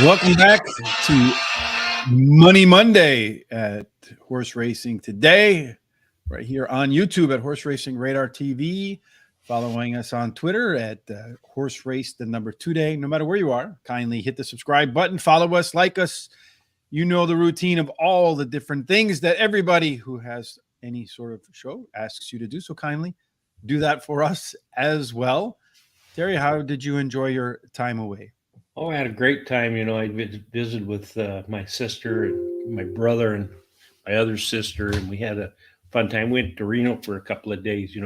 Welcome back to Money Monday at Horse Racing Today, right here on YouTube at Horse Racing Radar TV. Following us on Twitter at Horse Race the number 2 day. No matter where you are, kindly hit the subscribe button, follow us, like us. You know the routine of all the different things that everybody who has any sort of show asks you to do. So kindly do that for us as well. Terry, how did you enjoy your time away? Oh, I had a great time. I visited with my sister and my brother and my other sister, and we had a fun time. Went to Reno for a couple of days.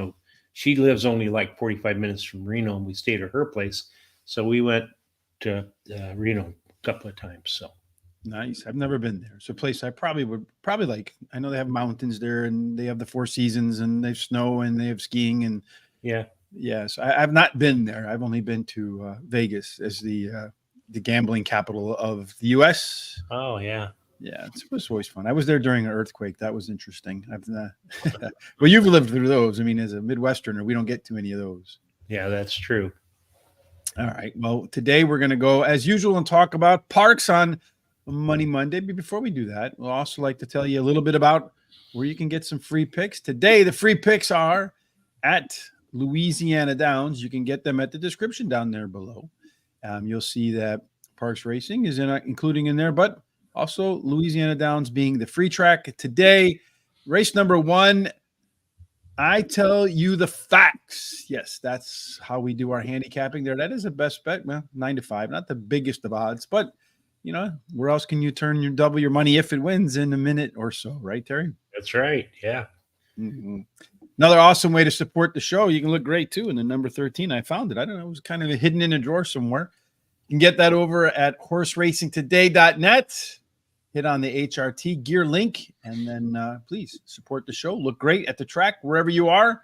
She lives only like 45 minutes from Reno, and we stayed at her place. So we went to Reno a couple of times. So Nice. I've never been there. It's a place I probably like. I know they have mountains there and they have the Four Seasons and they have snow and they have skiing and yeah, yes, I've not been there. I've only been to Vegas as the gambling capital of the U.S. oh yeah, Yeah, it was always fun. I was there during an earthquake. That was interesting. Well, you've lived through those. I mean, as a Midwesterner, we don't get too many of those. yeah, that's true. All right. Well, today we're going to go as usual and talk about Parx on Money Monday. But before we do that, we'll also like to tell you a little bit about where you can get some free picks. Today, the free picks are at Louisiana Downs. You can get them at the description down there below. You'll see that Parx Racing is including in there, but also Louisiana Downs being the free track. Today, race number 1, I tell you the facts. Yes, that's how we do our handicapping there. That is the best bet. Well, 9-5, not the biggest of odds, but where else can you double your money if it wins in a minute or so, right, Terry? That's right. Yeah. Mm-hmm. Another awesome way to support the show. You can look great too. In the number 13, I found it. I don't know. It was kind of hidden in a drawer somewhere. You can get that over at horseracingtoday.net. Hit on the HRT gear link, and then please support the show. Look great at the track wherever you are.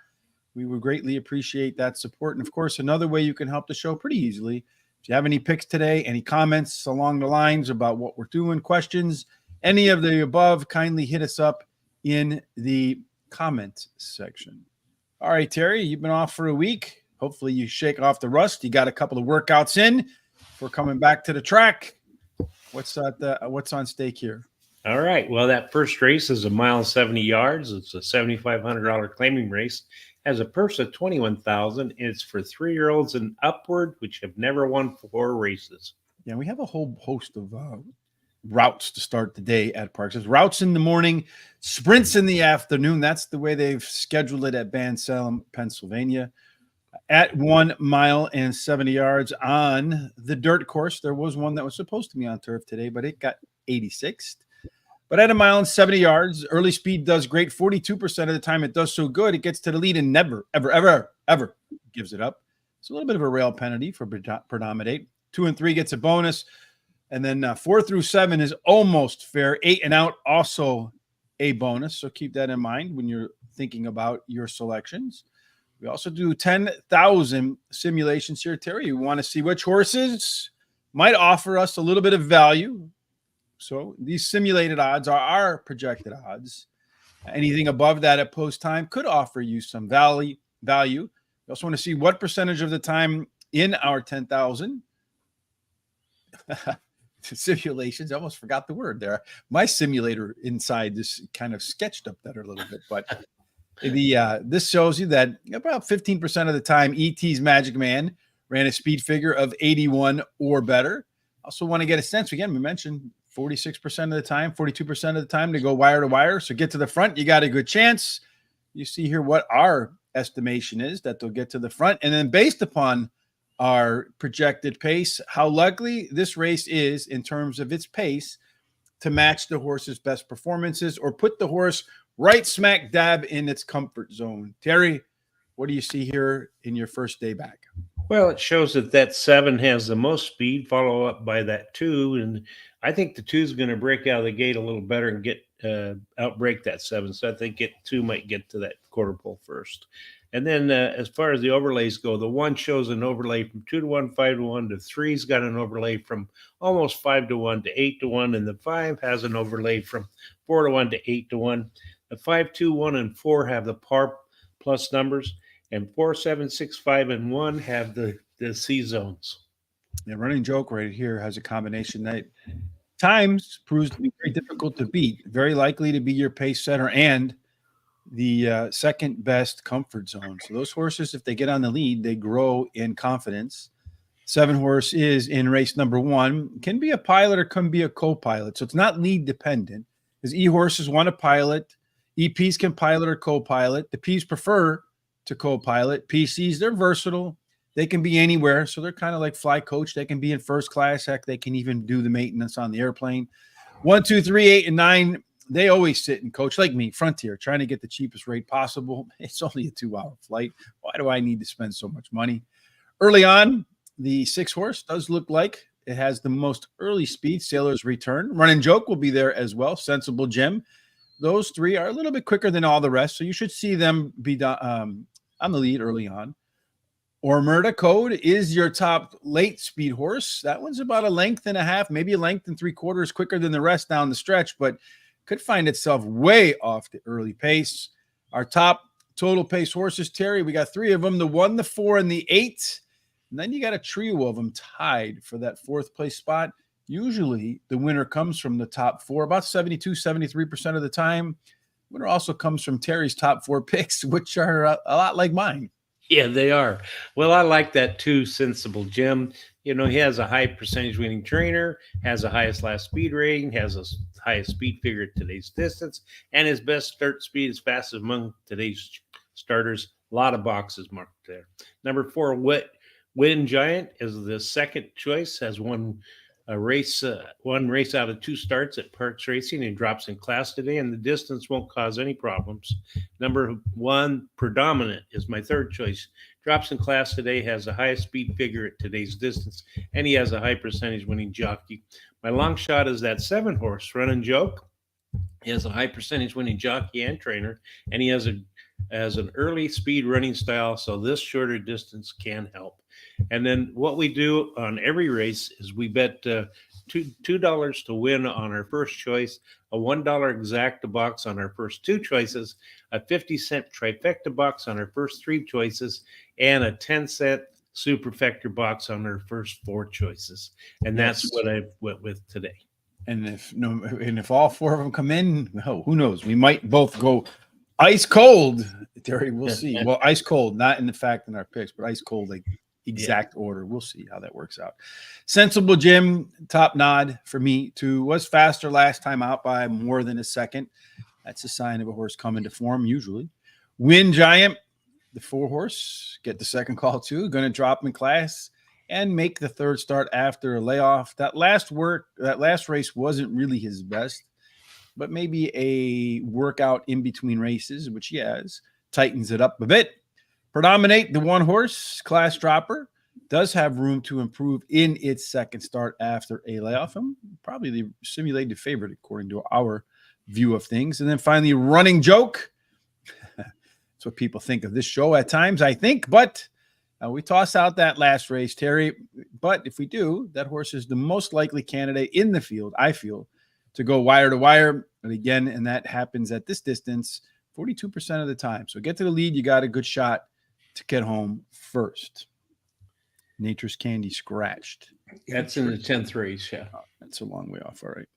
We would greatly appreciate that support. And of course, another way you can help the show pretty easily. If you have any picks today, any comments along the lines about what we're doing, questions, any of the above, kindly hit us up in the comment section. All right, Terry, you've been off for a week. Hopefully you shake off the rust. You got a couple of workouts in. We're coming back to the track. What's on stake here? All right. Well, that first race is 1.70 miles. It's a $7,500 claiming race. Has a purse of $21,000. It's for 3-year-olds and upward, which have never won 4 races. Yeah, we have a whole host of routes to start the day at Parx. There's routes in the morning, sprints in the afternoon. That's the way they've scheduled it at Ban Salem, Pennsylvania. At 1 mile and 70 yards on the dirt course. There was one that was supposed to be on turf today, but it got 86th. But at 1 mile and 70 yards, early speed does great. 42% of the time it does so good, it gets to the lead and never, ever gives it up. It's a little bit of a rail penalty for Predominate. 2 and 3 gets a bonus. And then 4 through 7 is almost fair. 8 and out, also a bonus. So keep that in mind when you're thinking about your selections. We also do 10,000 simulations here, Terry. You want to see which horses might offer us a little bit of value. So these simulated odds are our projected odds. Anything above that at post time could offer you some value. We also want to see what percentage of the time in our 10,000 simulations. I almost forgot the word there. My simulator inside this kind of sketched up that a little bit, but this shows you that about 15% of the time ET's Magic Man ran a speed figure of 81 or better. Also want to get a sense. Again, we mentioned 46% of the time, 42% of the time to go wire to wire. So get to the front, you got a good chance. You see here what our estimation is that they'll get to the front. And then based upon our projected pace, how likely this race is in terms of its pace to match the horse's best performances or put the horse right smack dab in its comfort zone. Terry, what do you see here in your first day back? Well, it shows that 7 has the most speed, follow up by that 2. And I think the 2 is going to break out of the gate a little better and get outbreak that 7. So I think 2 might get to that quarter pole first. And then as far as the overlays go, the 1 shows an overlay from 2 to 1, 5 to 1. The 3's got an overlay from almost 5 to 1 to 8 to 1. And the 5 has an overlay from 4 to 1 to 8 to 1. The 5, 2, 1, and 4 have the par plus numbers. And 4, 7, 6, 5, and 1 have the C zones. The Running Joke right here has a combination that times proves to be very difficult to beat, very likely to be your pace setter and the second best comfort zone. So those horses, if they get on the lead, they grow in confidence. 7 horse is in race number 1, can be a pilot or can be a co-pilot. So it's not lead dependent because horses want to pilot. EPs can pilot or co-pilot. The Ps prefer to co-pilot. PCs, they're versatile. They can be anywhere. So they're kind of like fly coach. They can be in first class. Heck, they can even do the maintenance on the airplane. 1, 2, 3, 8, and 9, they always sit and coach like me, Frontier, trying to get the cheapest rate possible. It's only a 2-hour flight. Why do I need to spend so much money? Early on, the 6-horse does look like it has the most early speed. Sailor's Return. Running Joke will be there as well. Sensible Gem. Those 3 are a little bit quicker than all the rest, so you should see them be on the lead early on. Ormerda Code is your top late speed horse. That one's about a length and a half, maybe a length and 3/4 quicker than the rest down the stretch, but could find itself way off the early pace. Our top total pace horses, Terry, we got 3 of them, the 1, the 4, and the 8. And then you got a trio of them tied for that 4th place spot. Usually the winner comes from the top 4, about 72, 73% of the time. Winner also comes from Terry's top 4 picks, which are a lot like mine. Yeah, they are. Well, I like that too, Sensible Jim. You know, he has a high percentage winning trainer, has the highest last speed rating, has the highest speed figure at today's distance, and his best start speed is fastest among today's starters. A lot of boxes marked there. Number 4, Win Giant is the second choice, has one race out of 2 starts at Parx Racing and drops in class today, and the distance won't cause any problems. Number 1, Predominant is my 3rd choice. Drops in class today, has the highest speed figure at today's distance, and he has a high percentage winning jockey. My long shot is that 7-horse, Running Joke. He has a high percentage winning jockey and trainer, and he has an early speed running style, so this shorter distance can help. And then what we do on every race is we bet $2 to win on our first choice, a $1 exacta box on our first 2 choices, a 50-cent trifecta box on our first 3 choices, and a 10-cent superfecta box on our first 4 choices. And that's what I went with today. And if all 4 of them come in, oh, who knows? We might both go ice cold, Terry. We'll see. Well, ice cold, not in the fact in our picks, but ice cold, like exact order. We'll see how that works out. Sensible Jim, top nod for me too. Was faster last time out by more than a second. That's a sign of a horse coming to form usually. Win Giant, the 4-horse, get the second call too. Going to drop in class and make the 3rd start after a layoff. That last race wasn't really his best, but maybe a workout in between races, which he has, tightens it up a bit. Predominate, the 1-horse class dropper, does have room to improve in its 2nd start after a layoff. And probably the simulated favorite according to our view of things. And then finally, Running Joke. That's what people think of this show at times, I think. But we toss out that last race, Terry. But if we do, that horse is the most likely candidate in the field, I feel, to go wire to wire. And again, and that happens at this distance 42% of the time. So get to the lead, you got a good shot to get home first. Nature's Candy scratched. That's in the 10th race, yeah. Oh, that's a long way off. All right.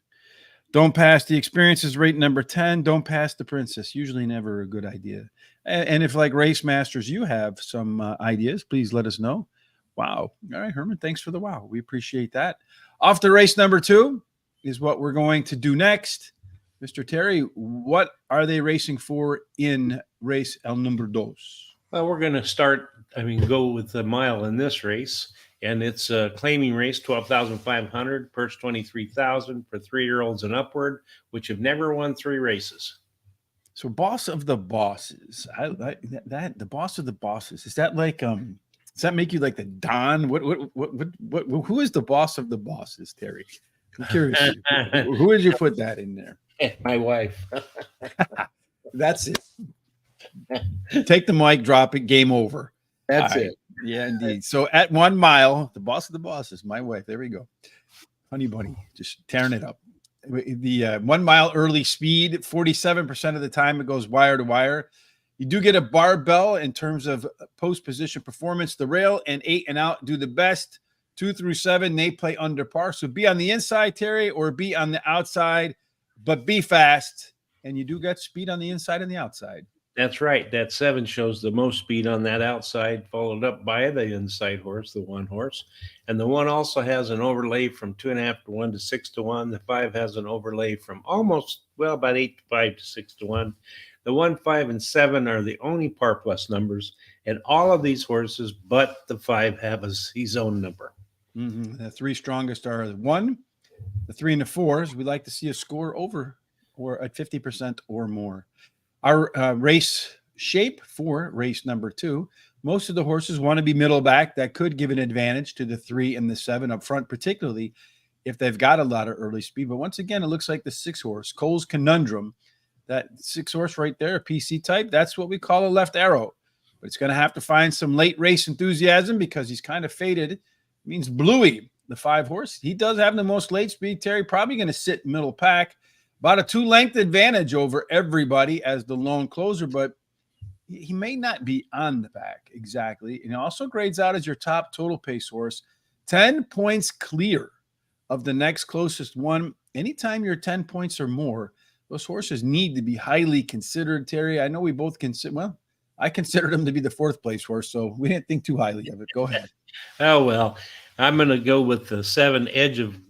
Don't pass the experiences rate number 10. Don't pass the princess. Usually never a good idea. And if like Race Masters, you have some ideas, please let us know. Wow. All right, Herman, thanks for the wow. We appreciate that. Off to race number 2 is what we're going to do next. Mr. Terry, what are they racing for in race El Number Dos? Well, we're going to go with the mile in this race, and it's a claiming race, 12,500, purse 23,000 for 3-year-olds and upward, which have never won 3 races. So, boss of the bosses, the boss of the bosses. Is that like does that make you like the Don? What who is the boss of the bosses, Terry? I'm curious. Who did you put that in there? My wife. That's it. Take the mic, drop it, game over. That's it. Yeah, indeed. So at 1 mile, the boss of the bosses, my wife. There we go. Honey bunny, just tearing it up. The 1 mile early speed, 47% of the time it goes wire to wire. You do get a barbell in terms of post position performance. The rail and 8 and out do the best. 2 through 7, they play under par. So be on the inside, Terry, or be on the outside, but be fast. And you do get speed on the inside and the outside. That's right. That 7 shows the most speed on that outside, followed up by the inside horse, the 1 horse. And the 1 also has an overlay from 2.5 to 1 to 6 to 1. The 5 has an overlay from about 8 to 5 to 6 to 1. The 1, 5, and 7 are the only par plus numbers. And all of these horses, but the 5, have his own number. The 3 strongest are the 1, the 3, and the 4s. We like to see a score over or at 50% or more. Our race shape for race number 2, most of the horses want to be middle back. That could give an advantage to the 3 and the 7 up front, particularly if they've got a lot of early speed. But once again, it looks like the 6 horse, Cole's Conundrum, that 6 horse right there, PC type, that's what we call a left arrow. But it's going to have to find some late race enthusiasm because he's kind of faded. It means Bluey, the 5 horse, he does have the most late speed, Terry, probably going to sit middle pack. About a 2-length advantage over everybody as the lone closer, but he may not be on the back exactly. And he also grades out as your top total pace horse, 10 points clear of the next closest one. Anytime you're 10 points or more, those horses need to be highly considered, Terry. I know we both consider, well, I considered him to be the 4th place horse, so we didn't think too highly of it. Go ahead. Oh, well, I'm going to go with the 7 Edge of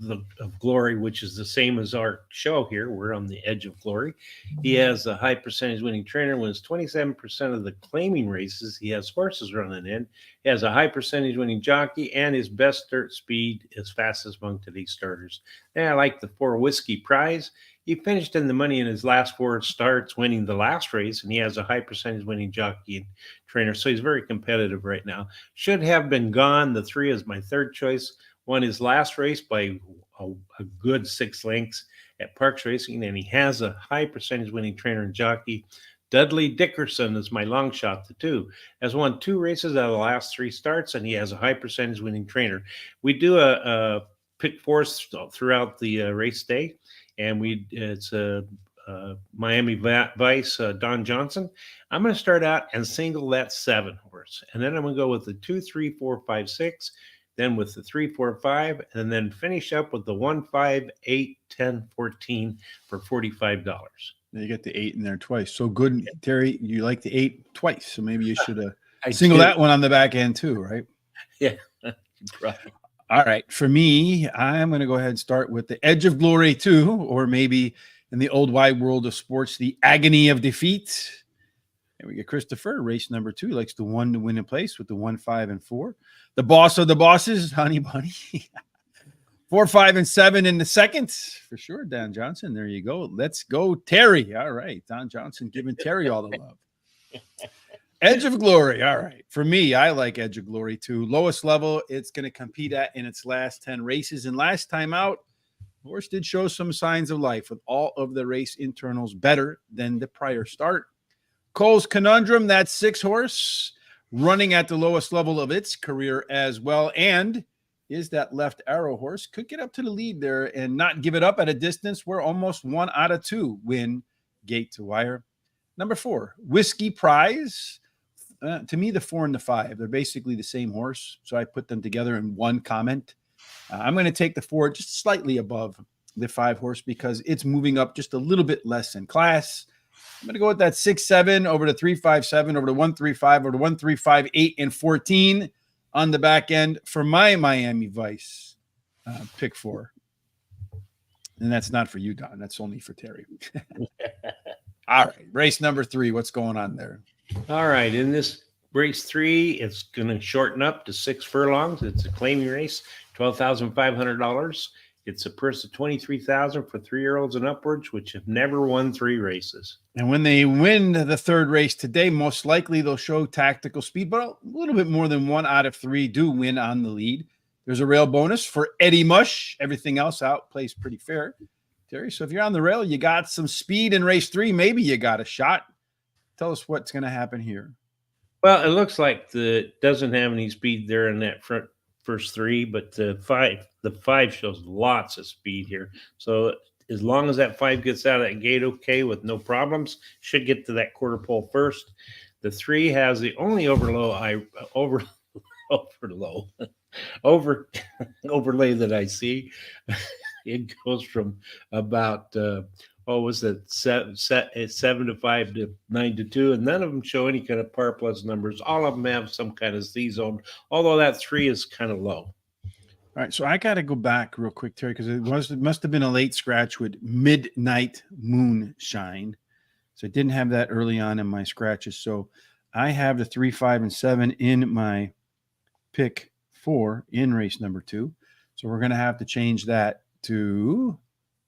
Glory, which is the same as our show here. We're on the Edge of Glory. He has a high percentage winning trainer, wins 27% of the claiming races. He has horses running in. He has a high percentage winning jockey, and his best dirt speed is fastest among today's starters. And I like the 4 Whiskey Prize. He finished in the money in his last 4 starts, winning the last race, and he has a high percentage winning jockey and trainer. So he's very competitive right now. Should have been gone. The 3 is my 3rd choice. Won his last race by a good 6 lengths at Parx Racing, and he has a high percentage winning trainer and jockey. Dudley Dickerson is my long shot, the 2. Has won 2 races out of the last 3 starts, and he has a high percentage winning trainer. We do a pick 4s throughout the race day. And it's Miami Vice, Don Johnson. I'm going to start out and single that 7 horse. And then I'm going to go with the 2, 3, 4, 5, 6, then with the 3, 4, 5, and then finish up with the 1, 5, 8, 10, 14 for $45. You get the 8 in there twice. So good, Terry. You like the 8 twice. So maybe you should single that one on the back end too, right? Yeah. Right. All right. For me, I'm going to go ahead and start with the Edge of Glory 2, or maybe in the old wide world of sports, the Agony of Defeat. And we get Christopher, race number 2. He likes the 1 to win in place with the 1, 5, and 4. The boss of the bosses, Honey Bunny. 4, 5, and 7 in the second. For sure, Don Johnson. There you go. Let's go, Terry. All right. Don Johnson giving Terry all the love. Edge of Glory. All right. For me, I like Edge of Glory too. Lowest level it's going to compete at in its last 10 races. And last time out, the horse did show some signs of life with all of the race internals better than the prior start. Cole's Conundrum, that 6 horse, running at the lowest level of its career as well. And is that left arrow horse. Could get up to the lead there and not give it up at a distance where almost 1 out of 2 win gate to wire. Number 4, Whiskey Prize. To me, the 4 and the 5, they're basically the same horse. So I put them together in one comment. I'm going to take the 4 just slightly above the 5 horse because it's moving up just a little bit less in class. I'm going to go with that 6, 7 over to 3, 5, 7 over to 1, 3, 5 over to 1, 3, 5, 8, and 14 on the back end for my Miami Vice pick 4. And that's not for you, Don. That's only for Terry. All right. Race number 3. What's going on there? All right. In this race 3, it's going to shorten up to 6 furlongs. It's a claiming race, $12,500. It's a purse of $23,000 for 3-year-olds and upwards, which have never won 3 races. And when they win the 3rd race today, most likely they'll show tactical speed, but a little bit more than 1 out of 3 do win on the lead. There's a rail bonus for Eddie Mush. Everything else out plays pretty fair, Terry. So if you're on the rail, you got some speed in race 3. Maybe you got a shot. Tell us what's going to happen here. Well, it looks like it doesn't have any speed there in that first 3, but the 5 shows lots of speed here. So as long as that 5 gets out of that gate okay with no problems, should get to that quarter pole first. The 3 has the only overlow overlay that I see, it goes from about what was it, 7 to 5 to 9 to 2, and none of them show any kind of par plus numbers. All of them have some kind of Z zone, although that 3 is kind of low. All right, so I got to go back real quick, Terry, because it must have been a late scratch with midnight moonshine. So I didn't have that early on in my scratches. So I have the 3, 5, and 7 in my pick 4 in race number 2. So we're going to have to change that to.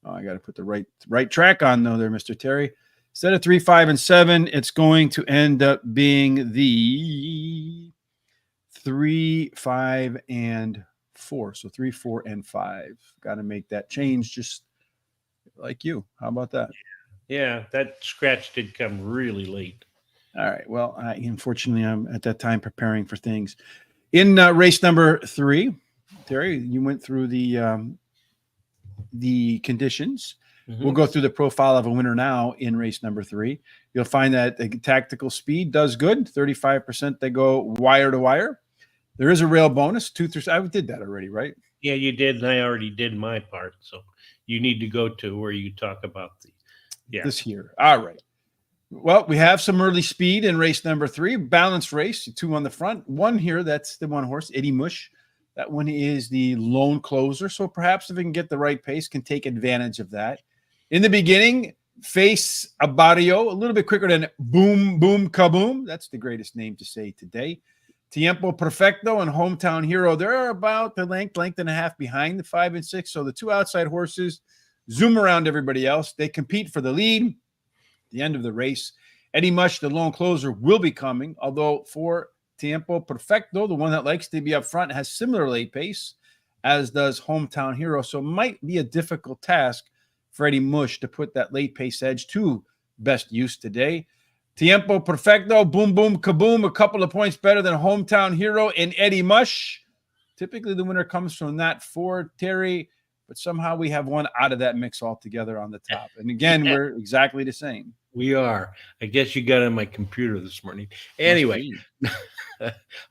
Oh, I got to put the right track on though, there, Mr. Terry. Instead of 3, 5, and 7, it's going to end up being the 3, 5, and 4. So 3, 4, and 5. Got to make that change just like you. How about that? Yeah, that scratch did come really late. All right. Well, unfortunately, I'm at that time preparing for things. In race number 3, Terry, you went through the conditions. Mm-hmm. We'll go through the profile of a winner now in race number 3. You'll find that the tactical speed does good. 35% they go wire to wire. There is a rail bonus, 2 through. I did that already, right? Yeah, you did, and I already did my part. So you need to go to where you talk about this here. All right. Well, we have some early speed in race number 3. Balanced race, 2 on the front. 1 here, that's the 1 horse, Eddie Mush. That one is the lone closer. So perhaps if we can get the right pace, can take advantage of that. In the beginning, Face a Barrio, a little bit quicker than Boom, Boom, Kaboom. That's the greatest name to say today. Tiempo Perfecto and Hometown Hero, they're about the length and a half behind the 5 and 6. So the 2 outside horses zoom around everybody else. They compete for the lead. The end of the race, Eddie Mush, the lone closer, will be coming. Although for Tiempo Perfecto, the one that likes to be up front, has similar late pace, as does Hometown Hero. So it might be a difficult task for Eddie Mush to put that late pace edge to best use today. Tiempo Perfecto, boom, boom, kaboom, a couple of points better than Hometown Hero and Eddie Mush. Typically, the winner comes from that 4, Terry, but somehow we have one out of that mix altogether on the top. And again, we're exactly the same. We are. I guess you got on my computer this morning. Anyway,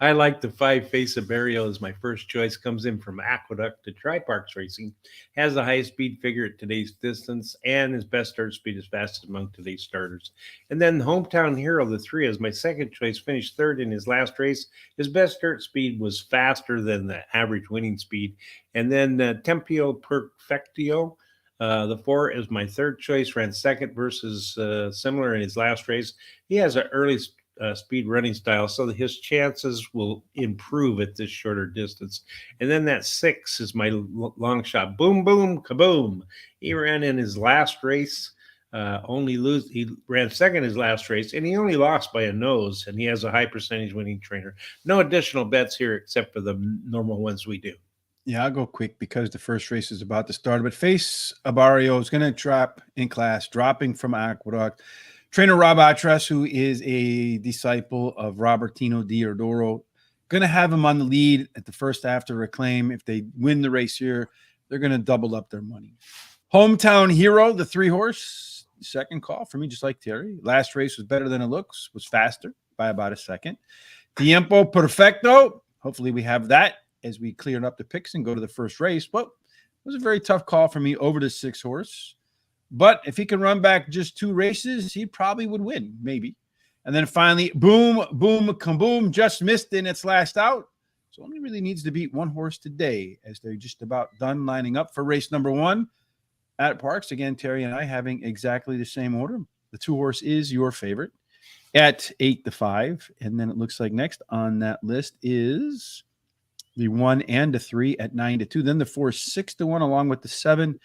I like the 5 Face of Barrio as my first choice. Comes in from Aqueduct to try Parx Racing. Has the highest speed figure at today's distance, and his best start speed is fastest among today's starters. And then Hometown Hero, the 3, as my second choice, finished 3rd in his last race. His best start speed was faster than the average winning speed. And then Tempio Perfectio, the 4 is my 3rd choice, ran 2nd versus similar in his last race. He has an early speed running style, so that his chances will improve at this shorter distance. And then that 6 is my long shot, Boom, Boom, Kaboom. He ran in his last race. He ran 2nd his last race, and he only lost by a nose, and he has a high percentage winning trainer. No additional bets here except for the normal ones we do. Yeah, I'll go quick because the first race is about to start. But Face a Barrio is going to drop in class, dropping from Aqueduct. Trainer Rob Atras, who is a disciple of Robertino Diodoro, going to have him on the lead at the first after Reclaim. If they win the race here, they're going to double up their money. Hometown Hero, the 3 horse, second call for me, just like Terry. Last race was better than it looks, was faster by about a second. Tiempo Perfecto, hopefully we have that as we cleared up the picks and go to the first race. But it was a very tough call for me over the 6 horse. But if he can run back just 2 races, he probably would win, maybe. And then finally, Boom, Boom, Kaboom, just missed in its last out. So only really needs to beat 1 horse today, as they're just about done lining up for race number 1 at Parx. Again, Terry and I having exactly the same order. The 2 horse is your favorite at 8 to 5. And then it looks like next on that list is the 1 and the 3 at 9 to 2. Then the 4, 6 to 1, along with the 7.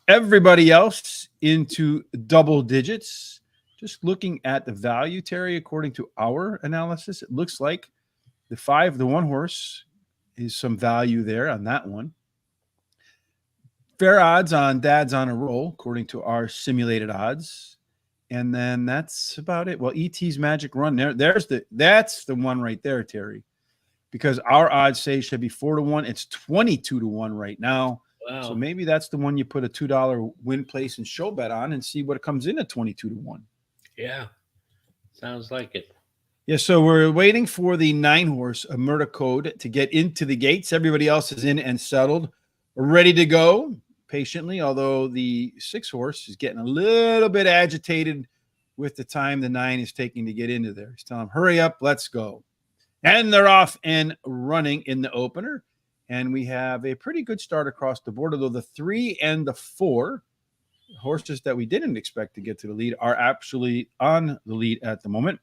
Everybody else into double digits. Just looking at the value, Terry, according to our analysis, it looks like the 5, the 1 horse, is some value there on that one. Fair odds on Dad's on a Roll, according to our simulated odds. And then that's about it. Well, ET's Magic Run, that's the one right there, Terry. Because our odds say it should be 4 to 1. It's 22 to 1 right now. Wow. So maybe that's the one you put a $2 win, place, and show bet on and see what comes in at 22 to 1. Yeah, sounds like it. Yeah, so we're waiting for the 9-horse Murder Code to get into the gates. Everybody else is in and settled, ready to go patiently, although the 6-horse is getting a little bit agitated with the time the 9 is taking to get into there. He's telling them, hurry up, let's go. And they're off and running in the opener. And we have a pretty good start across the board, although the 3 and the 4 horses that we didn't expect to get to the lead are actually on the lead at the moment.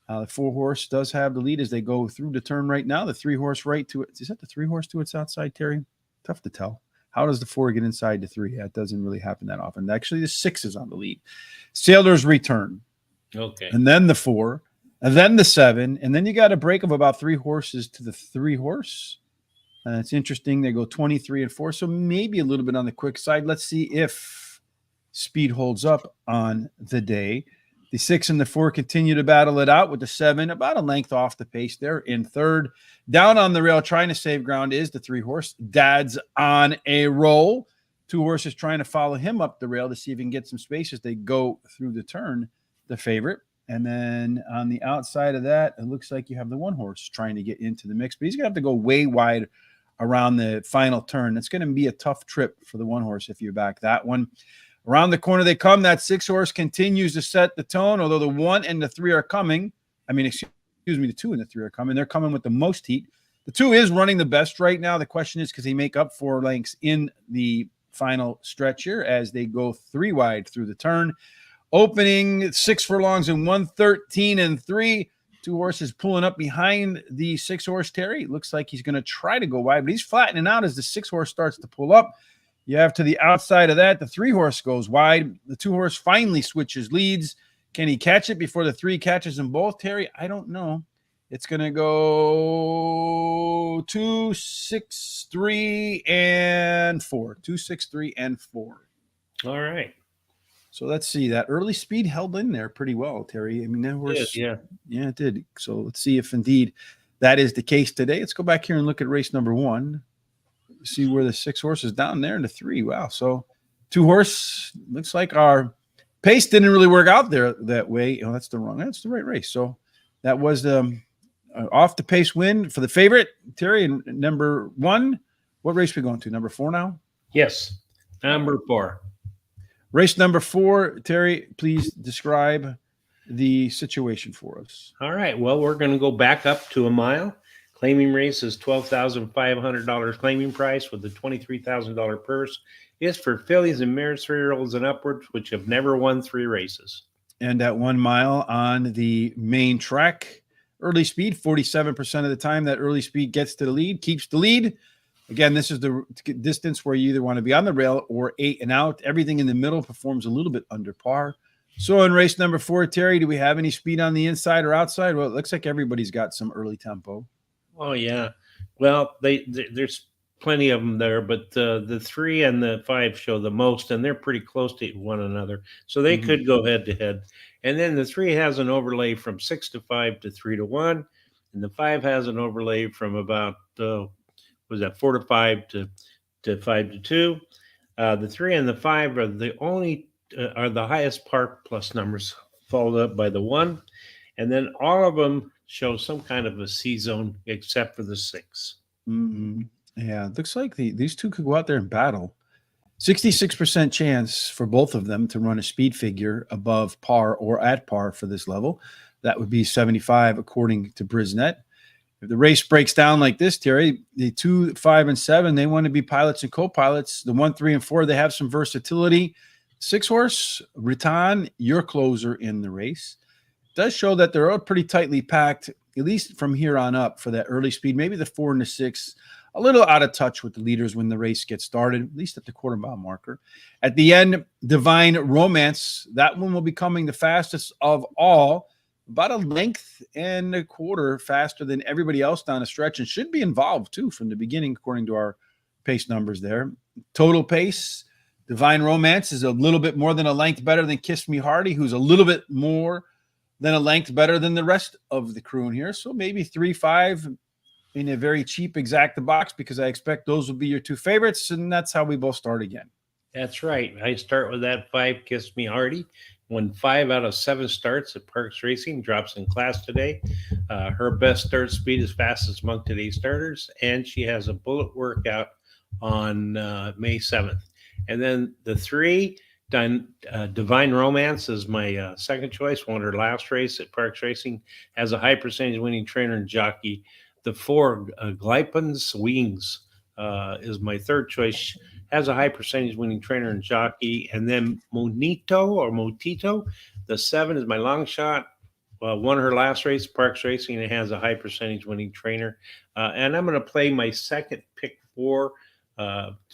The 4-horse does have the lead as they go through the turn right now. The 3-horse right to it. Is that the 3-horse to its outside, Terry? Tough to tell. How does the 4 get inside the 3? That doesn't really happen that often. Actually, the 6 is on the lead. Sailor's Return. Okay. And then the 4, and then the 7, and then you got a break of about 3 horses to the 3-horse. It's interesting. They go 23 and 4, so maybe a little bit on the quick side. Let's see if speed holds up on the day. The 6 and the 4 continue to battle it out with the 7 about a length off the pace there in third. Down on the rail trying to save ground is the 3-horse. Dad's on a roll. 2 horses trying to follow him up the rail to see if he can get some space as they go through the turn, the favorite. And then on the outside of that, it looks like you have the 1-horse trying to get into the mix, but he's going to have to go way wide around the final turn. It's going to be a tough trip for the 1-horse if you back that one. Around the corner they come. That 6-horse continues to set the tone, although the 1 and the 3 are coming. Excuse me, the 2 and the 3 are coming. They're coming with the most heat. The 2 is running the best right now. The question is, because he make up 4 lengths in the final stretch here as they go 3 wide through the turn. Opening 6 furlongs in 1:13 and 3. 2 horses pulling up behind the 6-horse, Terry. It looks like he's going to try to go wide, but he's flattening out as the 6-horse starts to pull up. You have to the outside of that, the 3-horse goes wide. The 2-horse finally switches leads. Can he catch it before the 3 catches them both, Terry? I don't know. It's going to go 2, 6, 3, and 4. 2, 6, 3, and 4. All right. So let's see. That early speed held in there pretty well, Terry. That horse, yeah, it did. So let's see if indeed that is the case today. Let's go back here and look at race number 1. See where the 6-horse is down there in the 3. Wow. So 2-horse looks like our pace didn't really work out there that way. Oh, that's the right race. So that was the off the pace win for the favorite, Terry. And number 1, what race are we going to? Number 4 now? Yes. Number 4. Race number 4, Terry, please describe the situation for us. All right. Well, we're going to go back up to a mile. Claiming race is $12,500 claiming price with a $23,000 purse. It's for fillies and mares 3-year-olds and upwards, which have never won 3 races. And at 1 mile on the main track, early speed, 47% of the time that early speed gets to the lead, keeps the lead. Again, this is the distance where you either want to be on the rail or 8 and out. Everything in the middle performs a little bit under par. So in race number 4, Terry, do we have any speed on the inside or outside? Well, it looks like everybody's got some early tempo. Oh, yeah. Well, there's plenty of them there, but the 3 and the 5 show the most, and they're pretty close to one another. So they could go head to head. And then the 3 has an overlay from 6 to 5 to 3 to 1. And the 5 has an overlay from about 4 to 5 to 5 to 2. The 3 and the 5 are the only are the highest Parx plus numbers, followed up by the 1, and then all of them show some kind of a C zone except for the 6. Yeah, it looks like these 2 could go out there and battle. 66% chance for both of them to run a speed figure above par or at par for this level. That would be 75 according to Brisnet. If the race breaks down like this, Terry, the 2, 5, and 7, they want to be pilots and co-pilots. The 1, 3, and 4, they have some versatility. 6-horse, Riton, your closer in the race, does show that they're all pretty tightly packed, at least from here on up for that early speed. Maybe the 4 and the 6, a little out of touch with the leaders when the race gets started, at least at the quarter-mile marker. At the end, Divine Romance, that one will be coming the fastest of all, about a length and a quarter faster than everybody else down the stretch, and should be involved too from the beginning, according to our pace numbers there. Total pace, Divine Romance is a little bit more than a length better than Kiss Me Hearty, who's a little bit more than a length better than the rest of the crew in here. So maybe 3, 5 in a very cheap exacta box, because I expect those will be your 2 favorites, and that's how we both start again. That's right. I start with that 5, Kiss Me Hearty. won 5 out of 7 starts at Parx Racing, drops in class today. Her best start speed is fastest among today's starters, and she has a bullet workout on May 7th. And then the 3, Divine Romance is my second choice. Won her last race at Parx Racing, has a high percentage winning trainer and jockey. The 4, Glypens Wings is my third choice. Has a high percentage winning trainer and jockey. And then Motito, the 7 is my long shot. Won her last race, Parx Racing, and has a high percentage winning trainer. And I'm going to play my second pick 4,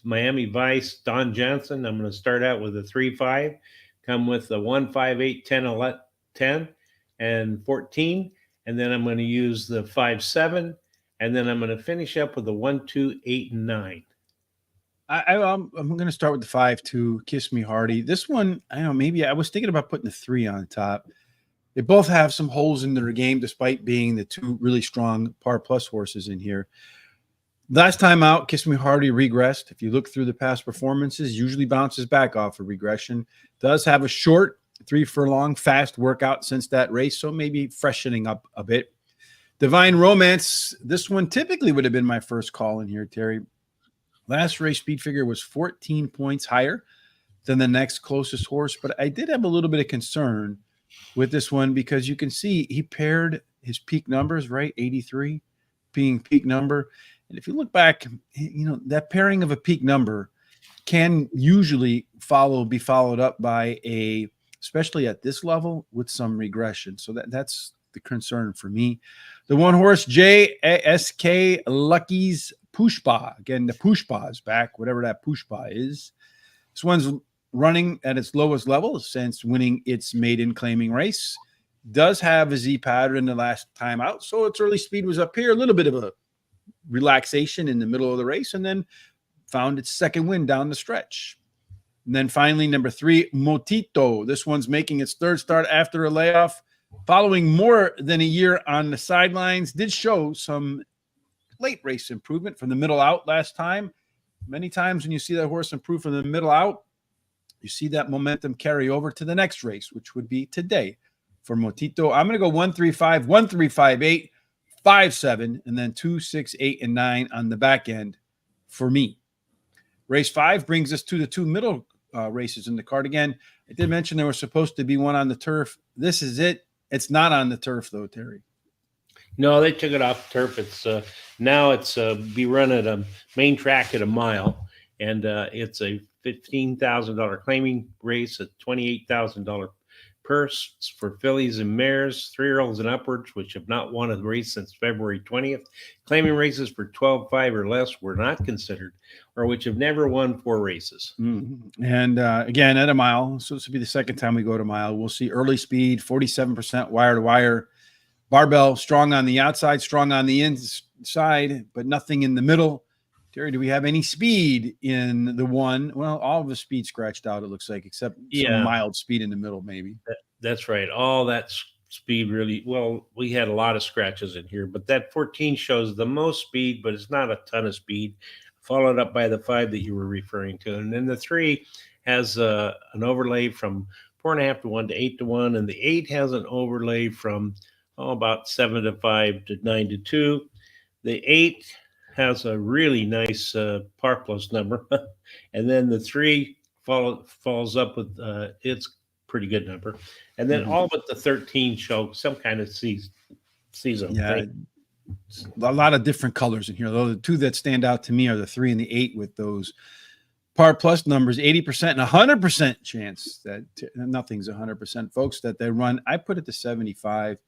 Miami Vice, Don Johnson. I'm going to start out with a 3-5, come with the 1, 5, 8, 10, 10, and 14. And then I'm going to use the 5, 7. And then I'm going to finish up with the 1, 2, 8, and 9. I'm going to start with the 5-2, Kiss Me Hardy. This one, I don't know, maybe I was thinking about putting the 3 on top. They both have some holes in their game, despite being the 2 really strong par plus horses in here. Last time out, Kiss Me Hardy regressed. If you look through the past performances, usually bounces back off a regression. Does have a short 3 furlong fast workout since that race, so maybe freshening up a bit. Divine Romance, this one typically would have been my first call in here, Terry. Last race speed figure was 14 points higher than the next closest horse, but I did have a little bit of concern with this one because you can see he paired his peak numbers, right? 83 being peak number. And if you look back, you know, that pairing of a peak number can usually be followed up by especially at this level, with some regression. So that's the concern for me. The 1 horse, JSK Lucky's Pushpa. Again, the Pushpa is back, whatever that Pushpa is. This one's running at its lowest level since winning its maiden claiming race. Does have a Z pattern the last time out, so its early speed was up here. A little bit of a relaxation in the middle of the race, and then found its second win down the stretch. And then finally, number 3, Motito. This one's making its third start after a layoff. Following more than a year on the sidelines, did show some late race improvement from the middle out last time. Many times when you see that horse improve from the middle out, you see that momentum carry over to the next race, which would be today for Motito. I'm going to go 1, 3, 5, 1, 3, 5, 8, 5, 7, and then 2, 6, 8, and 9 on the back end for me. Race 5 brings us to the 2 middle races in the card. Again, I did mention there was supposed to be one on the turf. This is it. It's not on the turf, though, Terry. No, they took it off the turf. It's now it's be run at a main track at a mile, and it's a $15,000 claiming race, a $28,000 purse for fillies and mares, 3-year-olds and upwards, which have not won a race since February 20th. Claiming races for 12.5 or less were not considered, or which have never won 4 races. Mm-hmm. And again, at a mile, so this will be the second time we go to mile. We'll see early speed, 47% wire to wire. Barbell, strong on the outside, strong on the inside, but nothing in the middle. Terry, do we have any speed in the 1? Well, all of the speed scratched out, it looks like, except some mild speed in the middle, maybe. That's right. All that speed really, well, we had a lot of scratches in here, but that 14 shows the most speed, but it's not a ton of speed, followed up by the 5 that you were referring to. And then the 3 has an overlay from 4.5 to 1 to 8 to 1, and the 8 has an overlay from about 7 to 5 to 9 to 2. The 8 has a really nice par plus number, and then the 3 falls up with its pretty good number, and then all but the 13 show some kind of season. Yeah, a lot of different colors in here. Though the 2 that stand out to me are the 3 and the 8 with those par plus numbers, 80% and 100% chance that nothing's 100%, folks, that they run. I put it to 75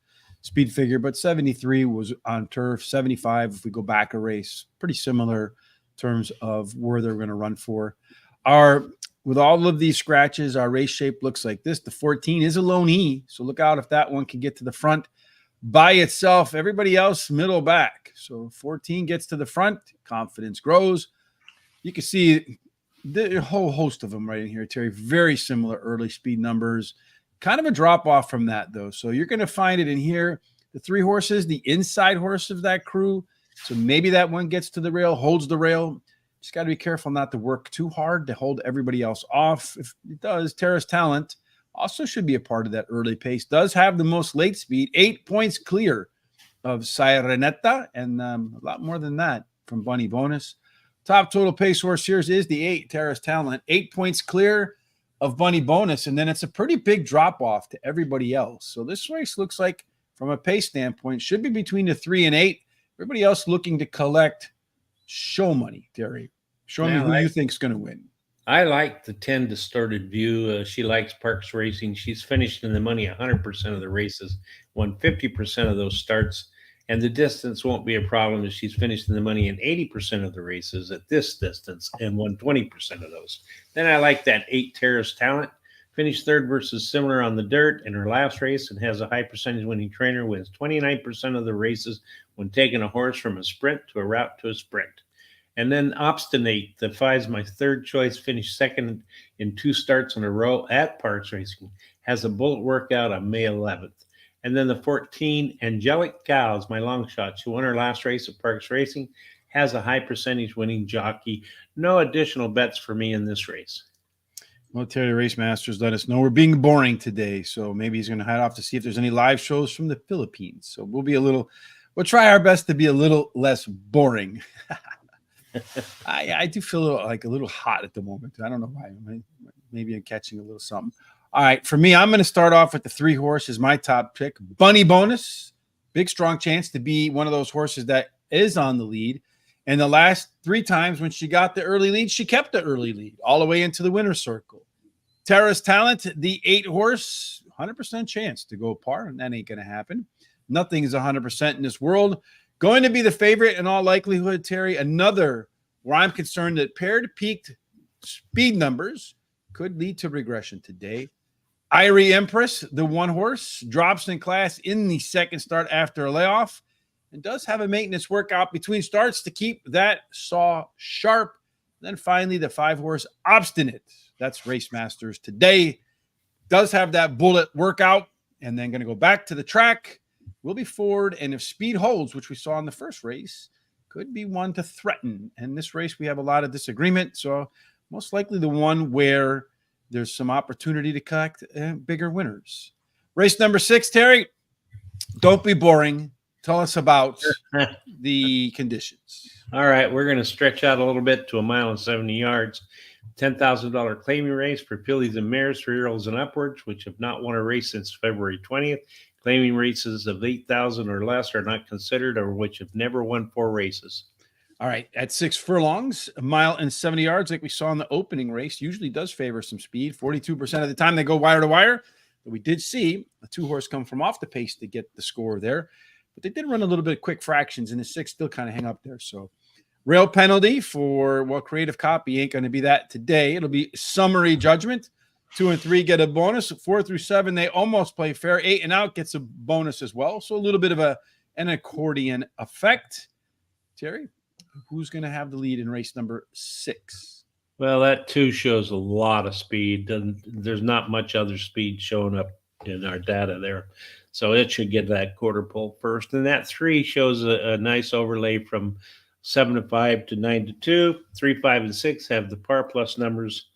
speed figure, but 73 was on turf. 75 if we go back a race, pretty similar in terms of where they're going to run for. With all of these scratches, our race shape looks like this. The 14 is a lone E, so look out if that one can get to the front by itself. Everybody else middle back. So 14 gets to the front, confidence grows. You can see the whole host of them right in here, Terry. Very similar early speed numbers. Kind of a drop off from that, though. So you're going to find it in here. The 3 horses, the inside horse of that crew. So maybe that one gets to the rail, holds the rail. Just got to be careful not to work too hard to hold everybody else off. If it does, Terrace Talent Also should be a part of that early pace. Does have the most late speed, 8 points clear of Sirenetta, and a lot more than that from Bunny Bonus. Top total pace horse here is the 8, Terrace Talent, 8 points clear of Bunny Bonus, and then it's a pretty big drop off to everybody else. So this race looks like, from a pace standpoint, should be between the 3 and 8. Everybody else looking to collect show money. Terry, show me who you think's going to win. I like the 10 Distorted View. She likes Parx Racing. She's finished in the money 100% of the races, won 50% of those starts, and the distance won't be a problem as she's finished in the money in 80% of the races at this distance and won 20% of those. Then I like that 8 Terrace Talent. Finished third versus similar on the dirt in her last race and has a high percentage winning trainer, wins 29% of the races when taking a horse from a sprint to a route to a sprint. And then Obstinate, the 5's my third choice, finished second in 2 starts in a row at Parx Racing, has a bullet workout on May 11th. And then the 14, Angelic Cows, my long shot. She won her last race at Parx Racing, has a high percentage winning jockey. No additional bets for me in this race. Well, Terry Race Masters let us know we're being boring today, so maybe he's going to head off to see if there's any live shows from the Philippines. So we'll try our best to be a little less boring. I do feel like a little hot at the moment. I don't know why. Maybe I'm catching a little something. All right, for me, I'm going to start off with the 3 horses, my top pick. Bunny Bonus, big strong chance to be one of those horses that is on the lead. And the last 3 times when she got the early lead, she kept the early lead all the way into the winner's circle. Terrace Talent, the 8 horse, 100% chance to go par, and that ain't going to happen. Nothing is 100% in this world. Going to be the favorite in all likelihood, Terry. Another where I'm concerned that paired peaked speed numbers could lead to regression today. Irie Empress, the 1 horse, drops in class in the second start after a layoff and does have a maintenance workout between starts to keep that saw sharp. Then finally, the 5 horse Obstinate. That's Race Masters today. Does have that bullet workout and then going to go back to the track. Will be forward, and if speed holds, which we saw in the first race, could be one to threaten. And this race, we have a lot of disagreement, so most likely the one where there's some opportunity to collect bigger winners. Race number 6, Terry, don't be boring. Tell us about the conditions. All right, we're going to stretch out a little bit to 1 mile and 70 yards. $10,000 claiming race for fillies and mares, 3-year-olds and upwards, which have not won a race since February 20th. Claiming races of 8,000 or less are not considered, or which have never won 4 races. All right, at 6 furlongs, 1 mile and 70 yards, like we saw in the opening race, usually does favor some speed. 42% of the time they go wire to wire. But we did see a 2 horse come from off the pace to get the score there. But they did run a little bit of quick fractions, and the 6 still kind of hang up there. So rail penalty for, well, creative copy ain't going to be that today. It'll be summary judgment. 2 and 3 get a bonus. 4 through 7, they almost play fair. 8 and out gets a bonus as well. So a little bit of an accordion effect. Terry, who's going to have the lead in race number 6? Well, that 2 shows a lot of speed. There's not much other speed showing up in our data there. So it should get that quarter pole first. And that 3 shows a nice overlay from 7 to 5 to 9 to 2. 3, 5, and 6 have the par plus numbers.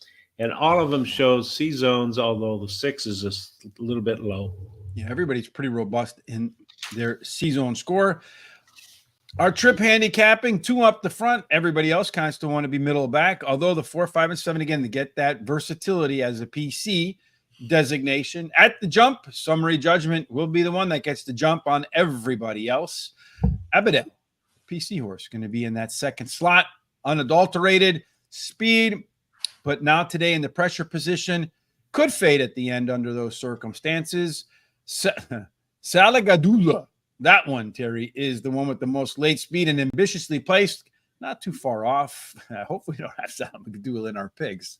And all of them shows C zones, although the 6 is just a little bit low. Yeah, everybody's pretty robust in their C zone score. Our trip handicapping, 2 up the front. Everybody else kind of still want to be middle back. Although the 4, 5, and 7, again, to get that versatility as a PC designation. At the jump, summary judgment will be the one that gets the jump on everybody else. Abadel, PC horse, going to be in that second slot. Unadulterated speed. But now today in the pressure position, could fade at the end under those circumstances. Salagadula, that one, Terry, is the one with the most late speed and ambitiously placed. Not too far off. Hopefully we don't have Salagadula in our picks.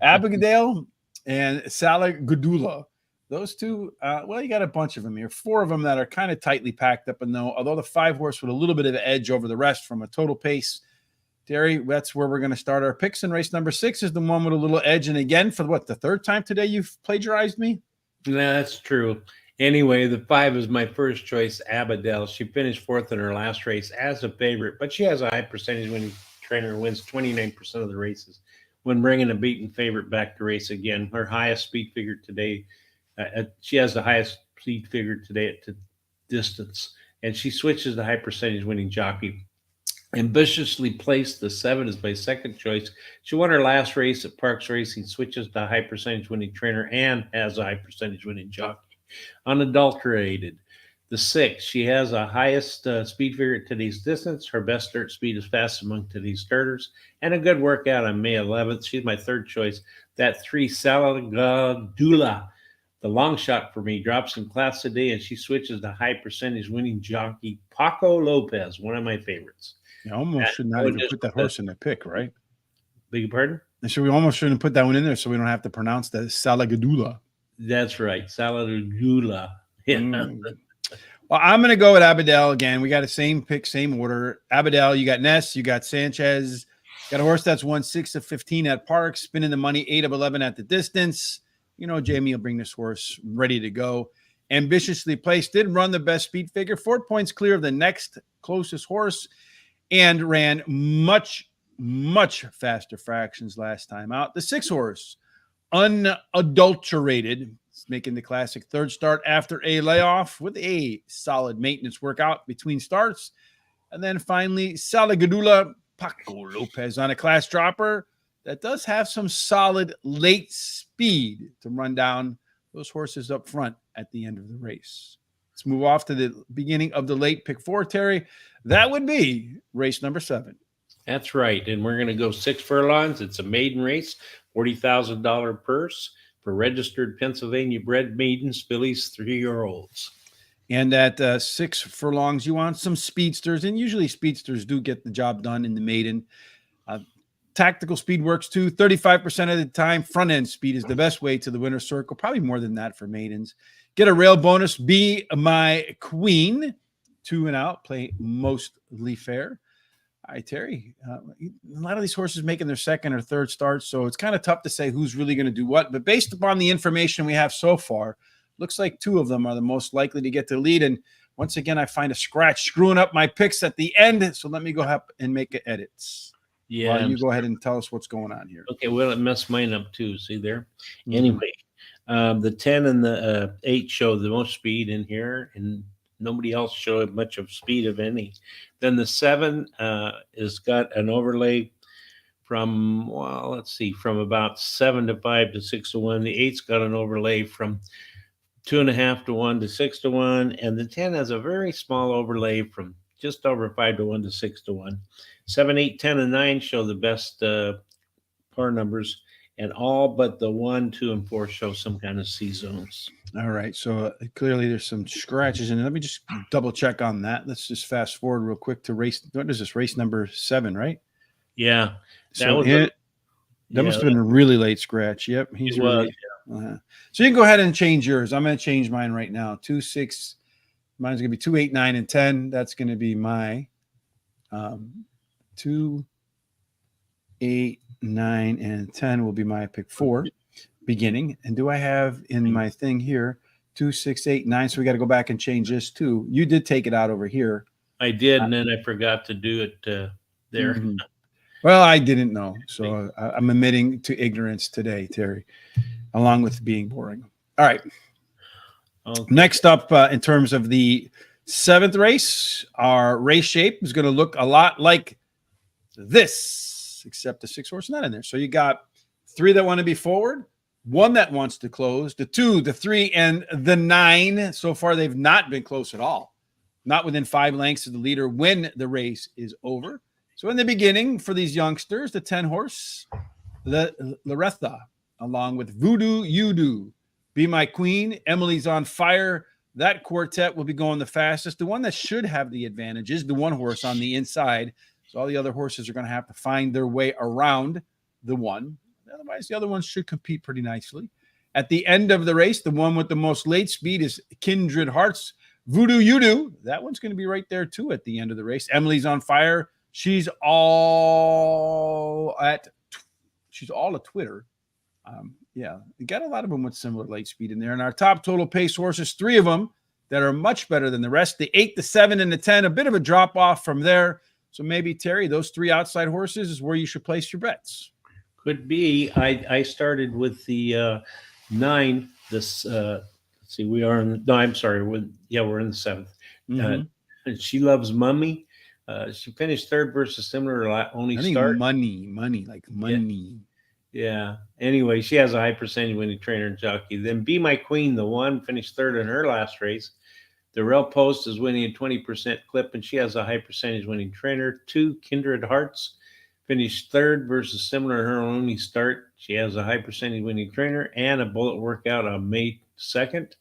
Abigail and Salagadula. Those 2, well, you got a bunch of them here. 4 of them that are kind of tightly packed up. And although the 5 horse with a little bit of edge over the rest from a total pace, Terry, that's where we're going to start our picks. And race number 6 is the one with a little edge. And again, for the 3rd time today you've plagiarized me? Yeah, that's true. Anyway, the 5 is my first choice, Abadel. She finished 4th in her last race as a favorite, but she has a high percentage winning trainer, wins 29% of the races. when bringing a beaten favorite back to race again. Her highest speed figure today, she has the highest speed figure today at the distance, and she switches the high percentage winning jockey. Ambitiously placed, the 7 is my second choice. She won her last race at Parx Racing, switches to high percentage winning trainer, and has a high percentage winning jockey. Unadulterated. The 6, she has a highest speed figure at today's distance. Her best start speed is fast among today's starters, and a good workout on May 11th. She's my third choice. That 3, Salagadula, the long shot for me, drops in class today, and she switches to high percentage winning jockey Paco Lopez, one of my favorites. You almost should not even put that horse in the pick, right? Beg your pardon? And so we almost shouldn't put that one in there so we don't have to pronounce that Salagadula. That's right. Salagadula. Yeah. Well, I'm going to go with Abadel again. We got the same pick, same order. Abadel, you got Ness, you got Sanchez. Got a horse that's won 6 of 15 at Parx, spinning the money 8 of 11 at the distance. You know, Jamie will bring this horse ready to go. Ambitiously placed, did run the best speed figure, 4 points clear of the next closest horse, and ran much, much faster fractions last time out. The 6 horse, Unadulterated, making the classic third start after a layoff with a solid maintenance workout between starts. And then finally, Salagadula, Paco Lopez on a class dropper that does have some solid late speed to run down those horses up front at the end of the race. Let's move off to the beginning of the late pick 4, Terry. That would be race number 7. That's right. And we're going to go 6 furlongs. It's a maiden race, $40,000 purse for registered Pennsylvania bred maidens, fillies, 3-year-olds. And at 6 furlongs, you want some speedsters. And usually speedsters do get the job done in the maiden. Tactical speed works too. 35% of the time, front end speed is the best way to the winner's circle. Probably more than that for maidens. Get a rail bonus. Be my queen. 2 and out. Play mostly fair. All right, Terry. A lot of these horses making their second or third starts, so it's kind of tough to say who's really going to do what. But based upon the information we have so far, looks like 2 of them are the most likely to get the lead. And once again, I find a scratch screwing up my picks at the end. So let me go up and make edits. Yeah. While you go ahead and tell us what's going on here. Okay, well, it messed mine up too. See there? Mm-hmm. Anyway, the 10 and the 8 show the most speed in here, and nobody else showed much of speed of any. Then the 7 has got an overlay from, well, let's see, from about 7 to 5 to 6 to 1. The 8's got an overlay from 2.5 to 1 to 6 to 1. And the 10 has a very small overlay from just over 5 to 1 to 6 to 1. 7, 8, 10, and 9 show the best par numbers, and all but the 1, 2, and 4 show some kind of C zones. All right. So clearly there's some scratches in it. Let me just double check on that. Let's just fast forward real quick to race. What is this? Race number 7, right? Yeah. That must have been a really late scratch. Yep. He's really. Yeah. So you can go ahead and change yours. I'm going to change mine right now. 2, 6. Mine's going to be 2, 8, 9, and 10. That's going to be my 2, 8, 9, and 10 will be my pick 4 beginning. And do I have in my thing here 2, 6, 8, 9? So we got to go back and change this too. You did take it out over here. I did, and then I forgot to do it there. Mm-hmm. Well, I didn't know. So I'm admitting to ignorance today, Terry, along with being boring. All right. Okay. Next up, in terms of the 7th race, our race shape is going to look a lot like this, except the 6 horse not in there. So you got 3 that want to be forward, 1 that wants to close, the 2, the 3, and the 9. So far, they've not been close at all. Not within 5 lengths of the leader when the race is over. So in the beginning, for these youngsters, the 10 horse, the Loretha, along with Voodoo You Do, Be My Queen, Emily's on Fire. That quartet will be going the fastest. The one that should have the advantage is the 1 horse on the inside. So all the other horses are going to have to find their way around the 1. Otherwise, the other ones should compete pretty nicely. At the end of the race, the one with the most late speed is Kindred Hearts. Voodoo You Do. That one's going to be right there, too, at the end of the race. Emily's on Fire. She's all at Twitter. Yeah, we got a lot of them with similar late speed in there. And our top total pace horses, 3 of them that are much better than the rest. The 8, the 7, and the 10, a bit of a drop off from there. So maybe, Terry, those 3 outside horses is where you should place your bets. Could be. I started with the 9. This let's see, we are in. No, I'm sorry. We're in the 7th. Uh, Mm-hmm. and she loves Mummy. She finished third versus similar only I think start. money, like Yeah, money. yeah. Anyway, she has a high percentage winning trainer and jockey. Then Be My Queen, the one, finished third in her last race. The Rail Post is winning a 20% clip, and she has a high percentage winning trainer. 2, Kindred Hearts, finished third versus similar in her only start. She has a high percentage winning trainer and a bullet workout on May 2nd.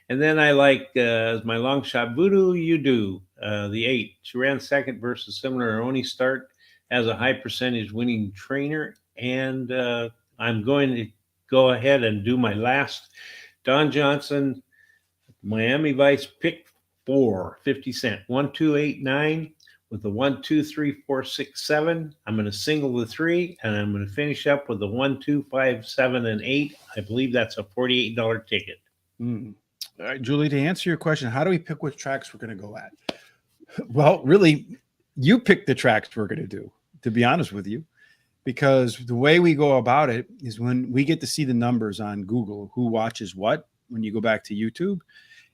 And then I like as my long shot Voodoo You Do, the 8. She ran second versus similar in her only start, has a high percentage winning trainer. And I'm going to go ahead and do my last Don Johnson Miami Vice pick 4, 50 cent, 1289 with the 1, 2, 3, 4, 6, 7. I'm going to single the 3 and I'm going to finish up with the 1, 2, 5, 7, and 8. I believe that's a $48 ticket. Mm. All right, Julie, to answer your question, how do we pick which tracks we're going to go at? Well, really, you pick the tracks we're going to do, to be honest with you, because the way we go about it is when we get to see the numbers on Google, who watches what, when you go back to YouTube.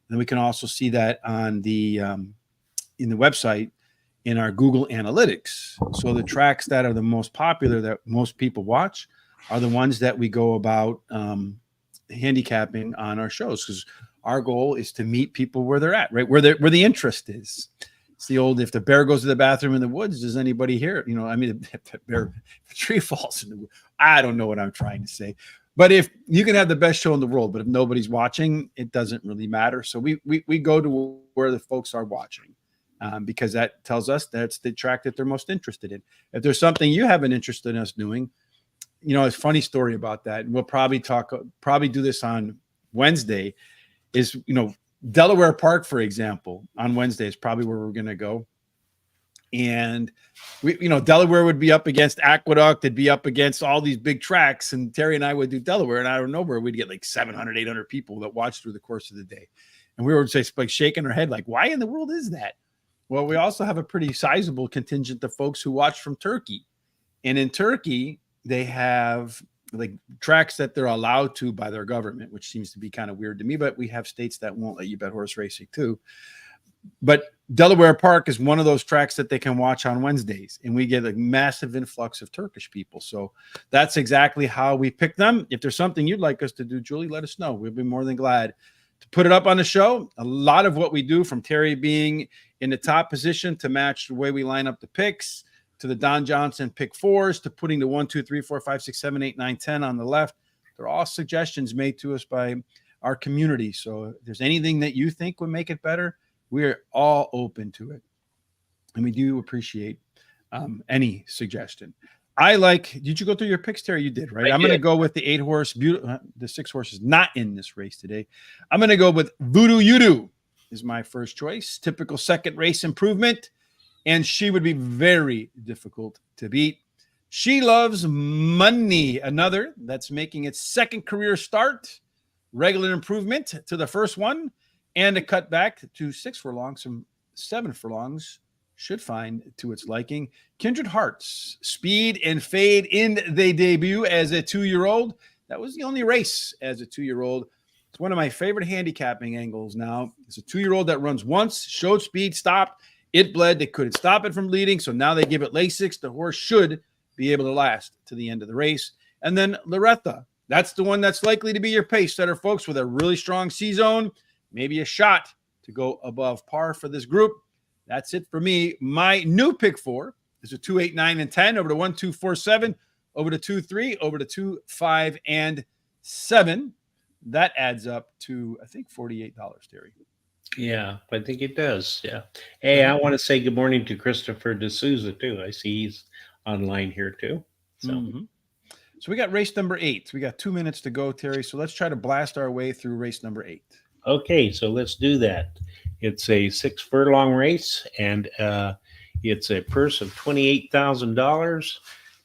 And we can also see that on the in the website in our Google Analytics. So the tracks that are the most popular that most people watch are the ones that we go about handicapping on our shows, because our goal is to meet people where they're at, right? Where the interest is. It's the old, if the bear goes to the bathroom in the woods, does anybody hear it? I mean, if the tree falls in the woods, I don't know what I'm trying to say. But if you can have the best show in the world, but if nobody's watching, it doesn't really matter. So we go to where the folks are watching, because that tells us that's the track that they're most interested in. If there's something you have an interest in us doing, it's a funny story about that. And we'll probably do this on Wednesday is, Delaware Park, for example, on Wednesday is probably where we're going to go. And Delaware would be up against Aqueduct. It'd be up against all these big tracks. And Terry and I would do Delaware. And I don't know where we'd get like 700, 800 people that watch through the course of the day. And we were just like shaking our head, like, why in the world is that? Well, we also have a pretty sizable contingent of folks who watch from Turkey. And in Turkey, they have like tracks that they're allowed to by their government, which seems to be kind of weird to me, but we have states that won't let you bet horse racing too. But Delaware Park is one of those tracks that they can watch on Wednesdays, and we get a massive influx of Turkish people. So that's exactly how we pick them. If there's something you'd like us to do, Julie, let us know. We'll be more than glad to put it up on the show. A lot of what we do, from Terry being in the top position to match the way we line up the picks, to the Don Johnson pick 4s, to putting the 1, 2, 3, 4, 5, 6, 7, 8, 9, 10 on the left. They're all suggestions made to us by our community. So if there's anything that you think would make it better, we're all open to it. And we do appreciate any suggestion. Did you go through your picks, Terry? You did, right? I'm going to go with the 8-horse, the 6 horses not in this race today. I'm going to go with Voodoo You Do is my first choice. Typical second race improvement. And she would be very difficult to beat. She Loves Money, another that's making its second career start. Regular improvement to the first one, and a cut back to 6 furlongs from 7 furlongs should find to its liking. Kindred Hearts, speed and fade in the debut as a 2-year-old. That was the only race as a 2-year-old. It's one of my favorite handicapping angles now. It's a 2-year-old that runs once, showed speed, stopped. It bled. They couldn't stop it from bleeding, so now they give it Lasix. The horse should be able to last to the end of the race. And then Loretta. That's the one that's likely to be your pace setter, folks, with a really strong C-zone, maybe a shot to go above par for this group. That's it for me. My new pick 4 is a 2, 8, 9, and 10 over to 1, 2, 4, 7, over to 2, 3, over to 2, 5, and 7. That adds up to, I think, $48, Terry. Yeah, I think it does. Yeah. Hey, I want to say good morning to Christopher D'Souza too. I see he's online here too. So, So we got race number 8. We got 2 minutes to go, Terry. So let's try to blast our way through race number 8. Okay, so let's do that. It's a 6 furlong race, and it's a purse of $28,000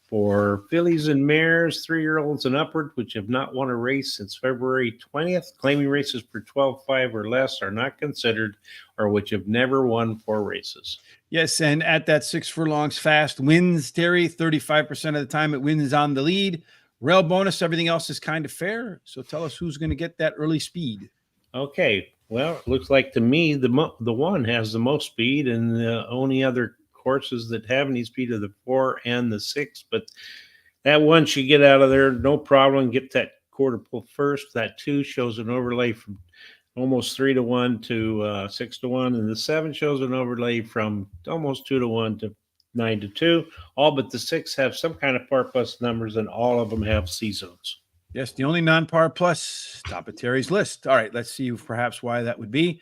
for fillies and mares, 3-year-olds and upward, which have not won a race since February 20th. Claiming races for 12.5 or less are not considered, or which have never won 4 races. Yes, and at that 6 furlongs fast wins, Terry, 35% of the time it wins on the lead. Rail bonus, everything else is kind of fair. So tell us who's going to get that early speed. Okay, well, it looks like to me the one has the most speed, and the only other horses that have any speed are the 4 and the 6. But that one should get out of there, no problem. Get that quarter pull first. That 2 shows an overlay from almost 3-1 to 6-1, and the 7 shows an overlay from almost 2-1 to 9-2. All but the 6 have some kind of par plus numbers, and all of them have C zones. Yes, the only non-par plus top of Terry's list. All right, let's see perhaps why that would be.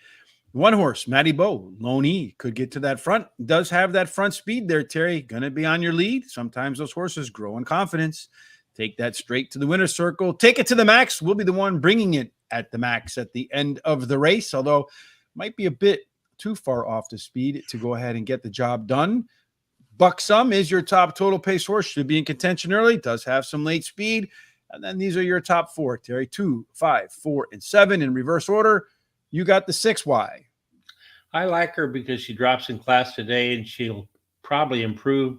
One horse, Matty Bow, Lone E, could get to that front. Does have that front speed there, Terry. Going to be on your lead. Sometimes those horses grow in confidence. Take that straight to the winner's circle. Take it to the max. We'll be the one bringing it at the max at the end of the race, although might be a bit too far off the speed to go ahead and get the job done. Buxom is your top total pace horse. Should be in contention early. Does have some late speed. And then these are your top 4, Terry. 2, 5, 4, and 7 in reverse order. You got the 6. Why? I like her because she drops in class today, and she'll probably improve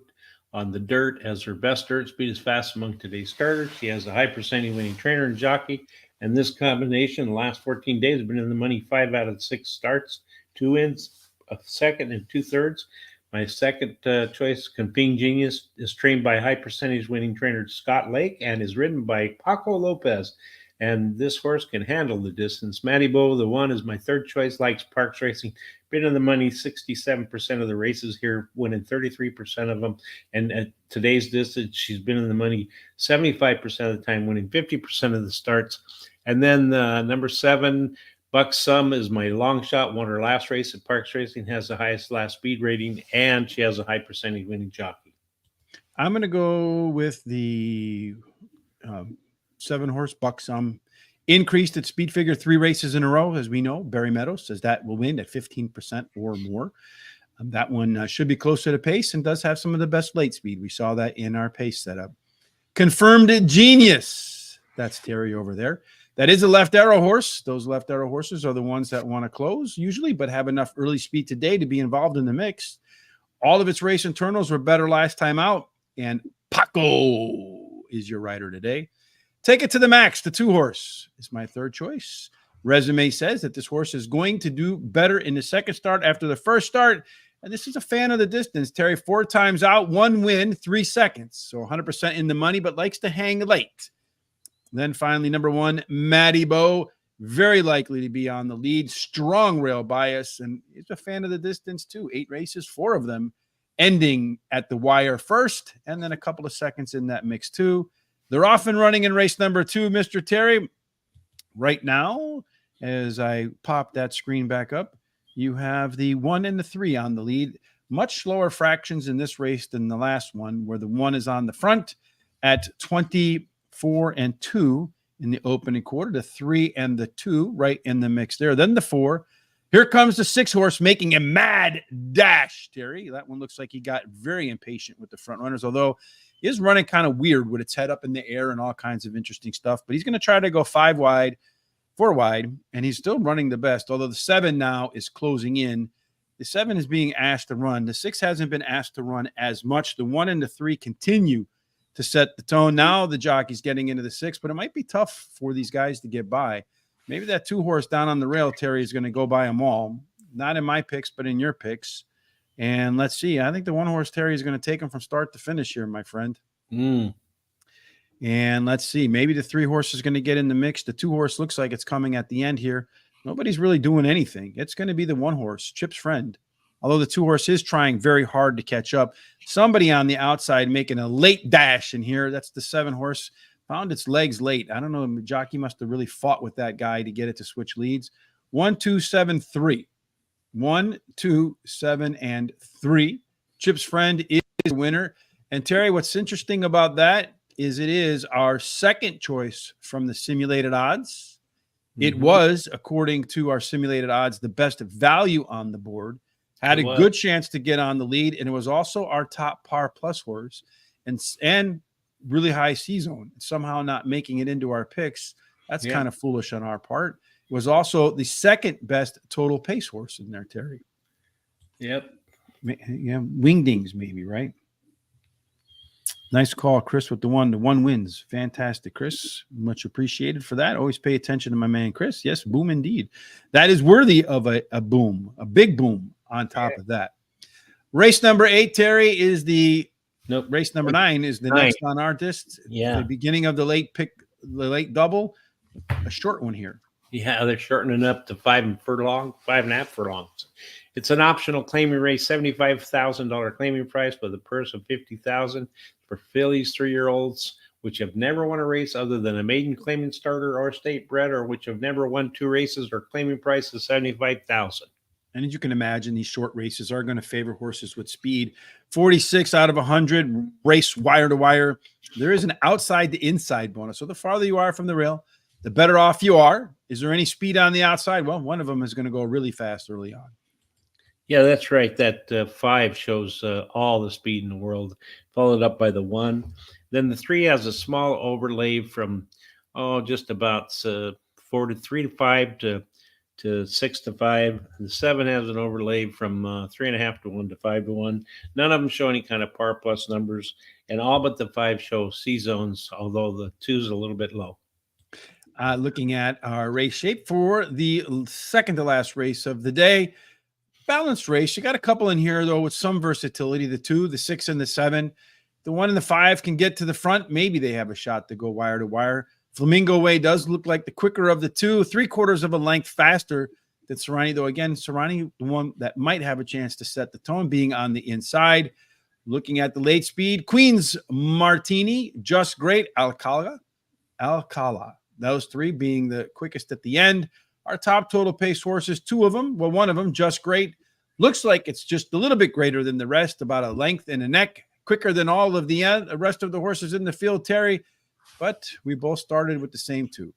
on the dirt as her best dirt speed is fast among today's starters. She has a high percentage winning trainer and jockey, and this combination the last 14 days has been in the money 5 out of 6 starts, 2 wins, a second, and 2/3. My second choice, Comping Genius, is trained by high percentage winning trainer Scott Lake and is ridden by Paco Lopez. And this horse can handle the distance. Matty Bow, the 1, is my third choice, likes Parx Racing. Been in the money 67% of the races here, winning 33% of them. And at today's distance, she's been in the money 75% of the time, winning 50% of the starts. And then number 7, Buxom, is my long shot. Won her last race at Parx Racing, has the highest last speed rating, and she has a high percentage winning jockey. I'm going to go with the 7-horse Buxom. Increased its speed figure 3 races in a row, as we know. Barry Meadows says that will win at 15% or more. That one should be close to the pace and does have some of the best late speed. We saw that in our pace setup. Confirmed Genius. That's Terry over there. That is a left arrow horse. Those left arrow horses are the ones that want to close usually, but have enough early speed today to be involved in the mix. All of its race internals were better last time out, and Paco is your rider today. Take it to the max. The 2-horse is my third choice. Resume says that this horse is going to do better in the second start after the first start, and this is a fan of the distance. Terry, 4 times out, 1 win, 3 seconds, so 100% in the money, but likes to hang late. Then finally, number 1, Matty Bow, very likely to be on the lead. Strong rail bias, and he's a fan of the distance too. 8 races, 4 of them ending at the wire first, and then a couple of seconds in that mix too. They're off and running in race number 2, Mr. Terry. Right now, as I pop that screen back up, you have the 1 and the 3 on the lead. Much slower fractions in this race than the last one, where the 1 is on the front at 24 and 2 in the opening quarter. The 3 and the 2 right in the mix there. Then the 4. Here comes the 6-horse making a mad dash, Terry. That one looks like he got very impatient with the front runners, although he is running kind of weird with its head up in the air and all kinds of interesting stuff. But he's going to try to go 5 wide, 4 wide, and he's still running the best, although the 7 now is closing in. The 7 is being asked to run. The 6 hasn't been asked to run as much. The 1 and the 3 continue to set the tone. Now the jockey's getting into the 6, but it might be tough for these guys to get by. Maybe that 2-horse down on the rail, Terry, is going to go by them all. Not in my picks, but in your picks. And let's see. I think the 1-horse Terry is going to take him from start to finish here, my friend. And let's see. Maybe the 3-horse is going to get in the mix. The 2-horse looks like it's coming at the end here. Nobody's really doing anything. It's going to be the 1-horse, Chip's Friend. Although the 2-horse is trying very hard to catch up. Somebody on the outside making a late dash in here. That's the 7-horse. Found its legs late. I don't know. The jockey must have really fought with that guy to get it to switch leads. 1, 2, 7, 3. 1, 2, 7, and 3. Chip's Friend is the winner. And Terry, what's interesting about that is it is our second choice from the simulated odds. It was, according to our simulated odds, the best value on the board. Had a good chance to get on the lead, and it was also our top par plus horse and really high C zone. Somehow not making it into our picks. That's kind of foolish on our part. It was also the second best total pace horse in there, Terry. Yep. Yeah, Wingdings maybe, right? Nice call, Chris, with the one. The one wins. Fantastic, Chris. Much appreciated for that. Always pay attention to my man, Chris. Yes, boom indeed. That is worthy of a boom, a big boom on top of that. Race number 8, Terry, is the race number 9 is the next on our list. Yeah. The beginning of the late late double, a short one here. Yeah, they're shortening up to 5.5 furlongs. It's an optional claiming race, $75,000 claiming price with a purse of $50,000 for fillies 3-year-olds, which have never won a race other than a maiden claiming starter or state bred, or which have never won 2 races or claiming price of $75,000. And as you can imagine, these short races are going to favor horses with speed. 46 out of 100 race wire to wire. There is an outside to inside bonus. So the farther you are from the rail, the better off you are. Is there any speed on the outside? Well, one of them is going to go really fast early on. Yeah, that's right. That 5 shows all the speed in the world, followed up by the 1. Then the 3 has a small overlay from just about 4 to 3 to 5 to 6 to 5. The 7 has an overlay from 3.5 to 1 to 5 to 1. None of them show any kind of par plus numbers, and all but the 5 show C zones, although the 2 is a little bit low. Looking at our race shape for the second to last race of the day. Balanced race. You got a couple in here, though, with some versatility. The 2, the 6, and the 7. The 1 and the 5 can get to the front. Maybe they have a shot to go wire to wire. Flamingo Way does look like the quicker of the 2, 3/4 of a length faster than Serrani, though. Again, Serrani, the one that might have a chance to set the tone, being on the inside. Looking at the late speed, Queen's Martini, Just Great, Alcala. Those 3 being the quickest at the end. Our top total pace horses, 2 of them. Well, one of them, Just Great, looks like it's just a little bit greater than the rest, about a length and a neck, quicker than all of the rest of the horses in the field, Terry. But we both started with the same 2.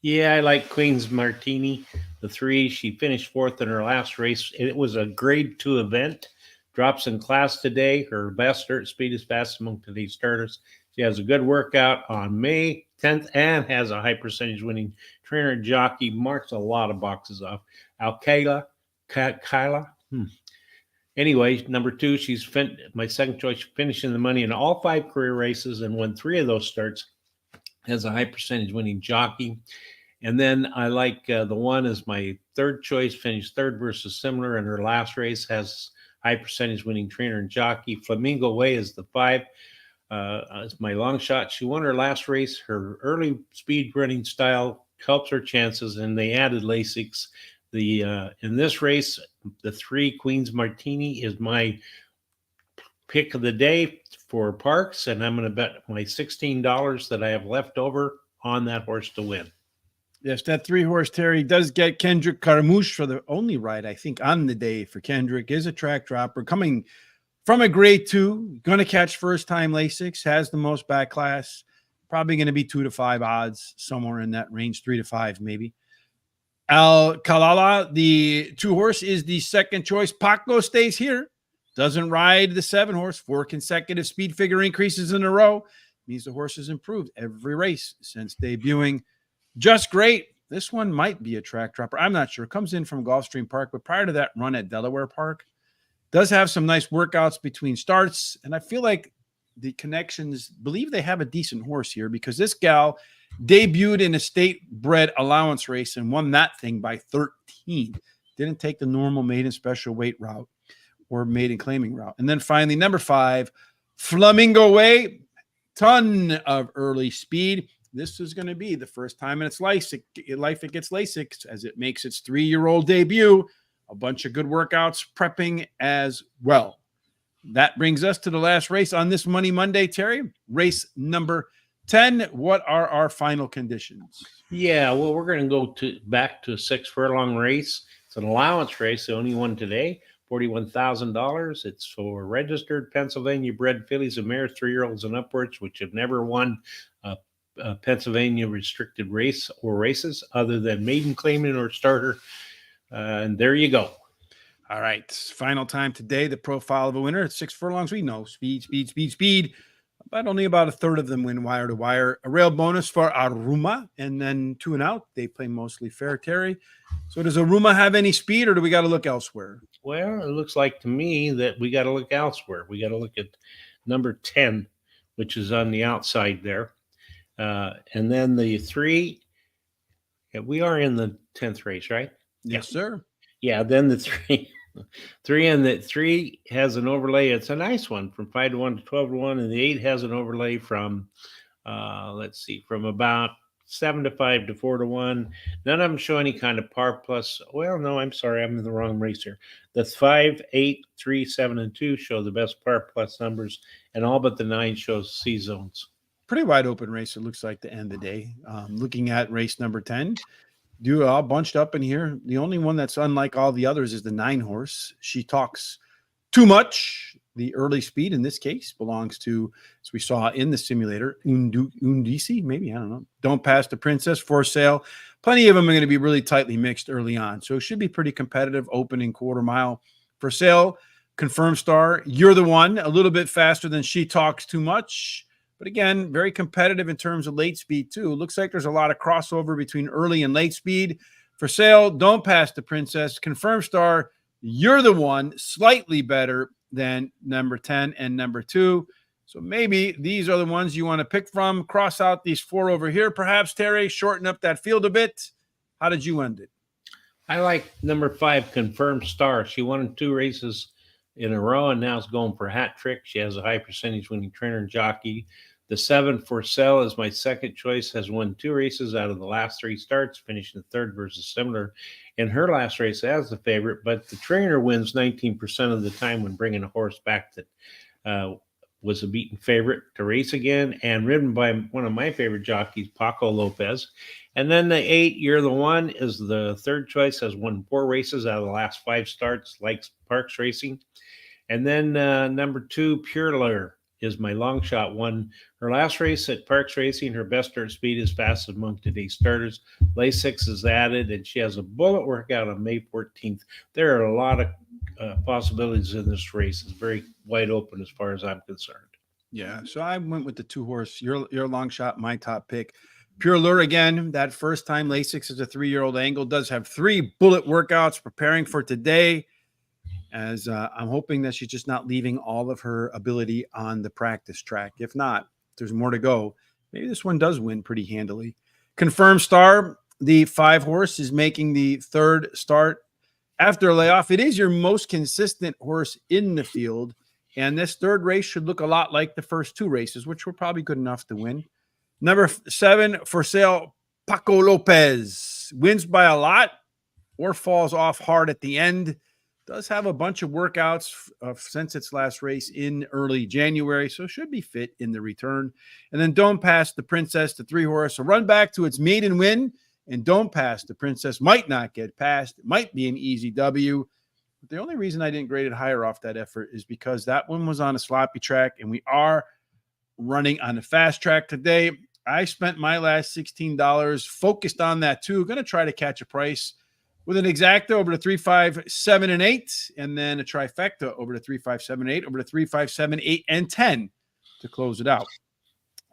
Yeah, I like Queen's Martini, the 3. She finished 4th in her last race. It was a grade 2 event. Drops in class today. Her best start speed is fast among today's starters. She has a good workout on May 10th and has a high percentage winning trainer and jockey. Marks a lot of boxes off. Kyla. Anyway, number 2, she's my second choice, finishing the money in all 5 career races and won 3 of those starts. Has a high percentage winning jockey. And then I like the 1 as my third choice, finished 3rd versus similar in her last race, has high percentage winning trainer and jockey. Flamingo Way is the 5. As my long shot. She won her last race. Her early speed running style helps her chances, and they added Lasix. In this race, the 3 Queen's Martini is my pick of the day for Parx, and I'm going to bet my $16 that I have left over on that horse to win. Yes, that 3-horse, Terry, does get Kendrick Carmouche for the only ride, I think, on the day for Kendrick. Is a track dropper coming from a grade 2, going to catch first-time Lasix, has the most back class, probably going to be 2 to 5 odds, somewhere in that range, 3 to 5 maybe. Alcala, the 2-horse, is the second choice. Paco stays here, doesn't ride the 7-horse. 4 consecutive speed figure increases in a row. Means the horse has improved every race since debuting. Just Great. This one might be a track dropper. I'm not sure. Comes in from Gulfstream Park, but prior to that run at Delaware Park, does have some nice workouts between starts. And I feel like the connections believe they have a decent horse here, because this gal debuted in a state bred allowance race and won that thing by 13. Didn't take the normal maiden special weight route or maiden claiming route. And then finally, number 5, Flamingo Way, ton of early speed. This is going to be the first time in its life it gets Lasix as it makes its 3-year-old debut. A bunch of good workouts, prepping as well. That brings us to the last race on this Money Monday, Terry. Race number 10. What are our final conditions? Yeah, well, we're going to go back to a 6 furlong race. It's an allowance race, the only one today. $41,000. It's for registered Pennsylvania bred fillies and mares, 3-year-olds and upwards, which have never won a Pennsylvania restricted race or races other than maiden claiming or starter. And there you go. All right. Final time today. The profile of a winner at 6 furlongs. We know speed, speed, speed, speed. but only about a third of them win wire to wire. A rail bonus for Aruma, and then 2 and out. They play mostly fair, Terry. So does Aruma have any speed, or do we got to look elsewhere? Well, it looks like to me that we got to look elsewhere. We got to look at number 10, which is on the outside there. And then the 3, yeah, we are in the 10th race, right? Yes, sir. Yeah, then the 3. 3 and the 3 has an overlay. It's a nice one from 5 to 1 to 12 to 1, and the 8 has an overlay from let's see, from about 7 to 5 to 4 to 1. None of them show any kind of par plus. Well, no, I'm sorry, I'm in the wrong race here. The 5, 8, 3, 7, and 2 show the best par plus numbers, and all but the 9 shows C zones. Pretty wide open race, it looks like, to end the day. Looking at race number 10, do all bunched up in here. The only one that's unlike all the others is the 9 horse. She talks too much. The early speed in this case belongs to, as we saw in the simulator, Undisi, maybe, I don't know. Don't Pass the Princess, For Sale. Plenty of them are going to be really tightly mixed early on. So it should be pretty competitive, opening quarter mile. For Sale, Confirmed Star, You're the One, a little bit faster than She Talks Too Much. But again, very competitive in terms of late speed, too. Looks like there's a lot of crossover between early and late speed. For Sale, Don't Pass the Princess. Confirmed Star, You're the One, slightly better than number 10 and number 2. So maybe these are the ones you want to pick from. Cross out these 4 over here, perhaps, Terry. Shorten up that field a bit. How did you end it? I like number 5, Confirmed Star. She won 2 races in a row and now is going for a hat trick. She has a high percentage winning trainer and jockey. The 7, For Sale, is my second choice, has won 2 races out of the last 3 starts, finishing third versus similar in her last race as the favorite. But the trainer wins 19% of the time when bringing a horse back that was a beaten favorite to race again, and ridden by one of my favorite jockeys, Paco Lopez. And then the 8, You're the One, is the third choice, has won 4 races out of the last 5 starts, likes Parx racing. And then number 2, Pure Lure, is my long shot. Won her last race at Parx Racing. Her best start speed is fastest among today's starters. Lay 6 is added, and she has a bullet workout on May 14th. There are a lot of possibilities in this race. It's very wide open as far as I'm concerned. Yeah, so I went with the 2 horse. Your long shot, my top pick. Pure Lure again. That first time Lasix is a 3-year-old angle. Does have 3 bullet workouts preparing for today. As I'm hoping that she's just not leaving all of her ability on the practice track. If not, there's more to go. Maybe this one does win pretty handily. Confirmed Star, the 5 horse, is making the 3rd start after a layoff. It is your most consistent horse in the field. And this 3rd race should look a lot like the first 2 races, which were probably good enough to win. Number 7, For Sale, Paco Lopez, wins by a lot or falls off hard at the end. Does have a bunch of workouts since its last race in early January, so should be fit in the return. And then Don't Pass the Princess, the 3 horse, a run back to its maiden win, and Don't Pass the Princess might not get past. It might be an easy W. But the only reason I didn't grade it higher off that effort is because that one was on a sloppy track, and we are running on a fast track today. I spent my last $16 focused on that too. Going to try to catch a price with an exacta over to 3, 5, 7, and 8, and then a trifecta over to 3, 5, 7, 8, over to 3, 5, 7, 8, and 10 to close it out.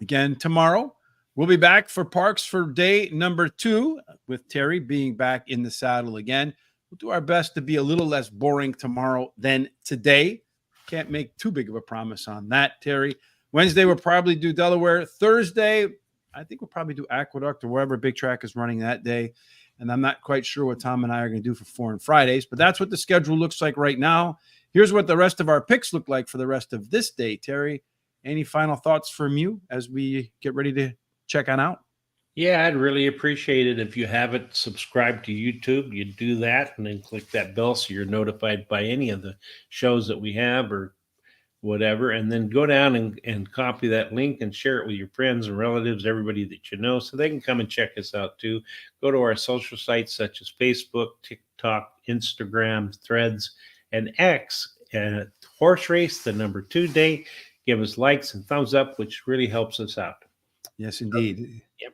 Again, tomorrow, we'll be back for Parx for day number 2, with Terry being back in the saddle again. We'll do our best to be a little less boring tomorrow than today. Can't make too big of a promise on that, Terry. Wednesday, we'll probably do Delaware. Thursday, I think we'll probably do Aqueduct or wherever Big Track is running that day. And I'm not quite sure what Tom and I are going to do for Foreign Fridays, but that's what the schedule looks like right now. Here's what the rest of our picks look like for the rest of this day. Terry, any final thoughts from you as we get ready to check on out? Yeah, I'd really appreciate it if you haven't subscribed to YouTube. You do that and then click that bell so you're notified by any of the shows that we have or whatever, and then go down and copy that link and share it with your friends and relatives, everybody that you know, so they can come and check us out too. Go to our social sites such as Facebook, TikTok, Instagram, Threads, and X, and Horse Race, the number 2 day. Give us likes and thumbs up, which really helps us out. Yes, indeed. Yep.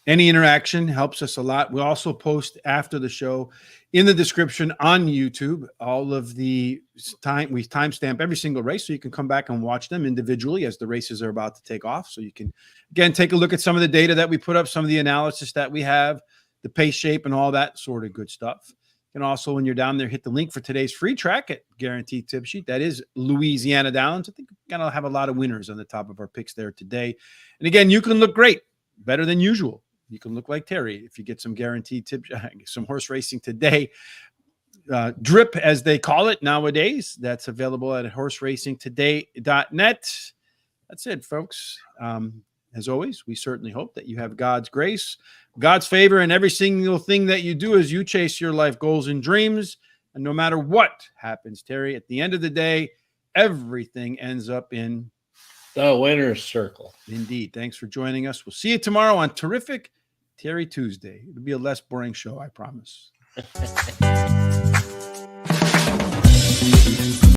Any interaction helps us a lot. We also post after the show in the description on YouTube all of the time. We timestamp every single race so you can come back and watch them individually as the races are about to take off. So you can, again, take a look at some of the data that we put up, some of the analysis that we have, the pace shape and all that sort of good stuff. You can also, when you're down there, hit the link for today's free track at Guaranteed Tip Sheet. That is Louisiana Downs. I think we're going to have a lot of winners on the top of our picks there today. And again, you can look great, better than usual. You can look like Terry if you get some guaranteed tip, some horse racing today. Drip, as they call it nowadays. That's available at horseracingtoday.net. That's it, folks. As always, we certainly hope that you have God's grace, God's favor in every single thing that you do as you chase your life goals and dreams. And no matter what happens, Terry, at the end of the day, everything ends up in the winner's circle. Indeed. Thanks for joining us. We'll see you tomorrow on Terrific Terry Tuesday. It'll be a less boring show, I promise.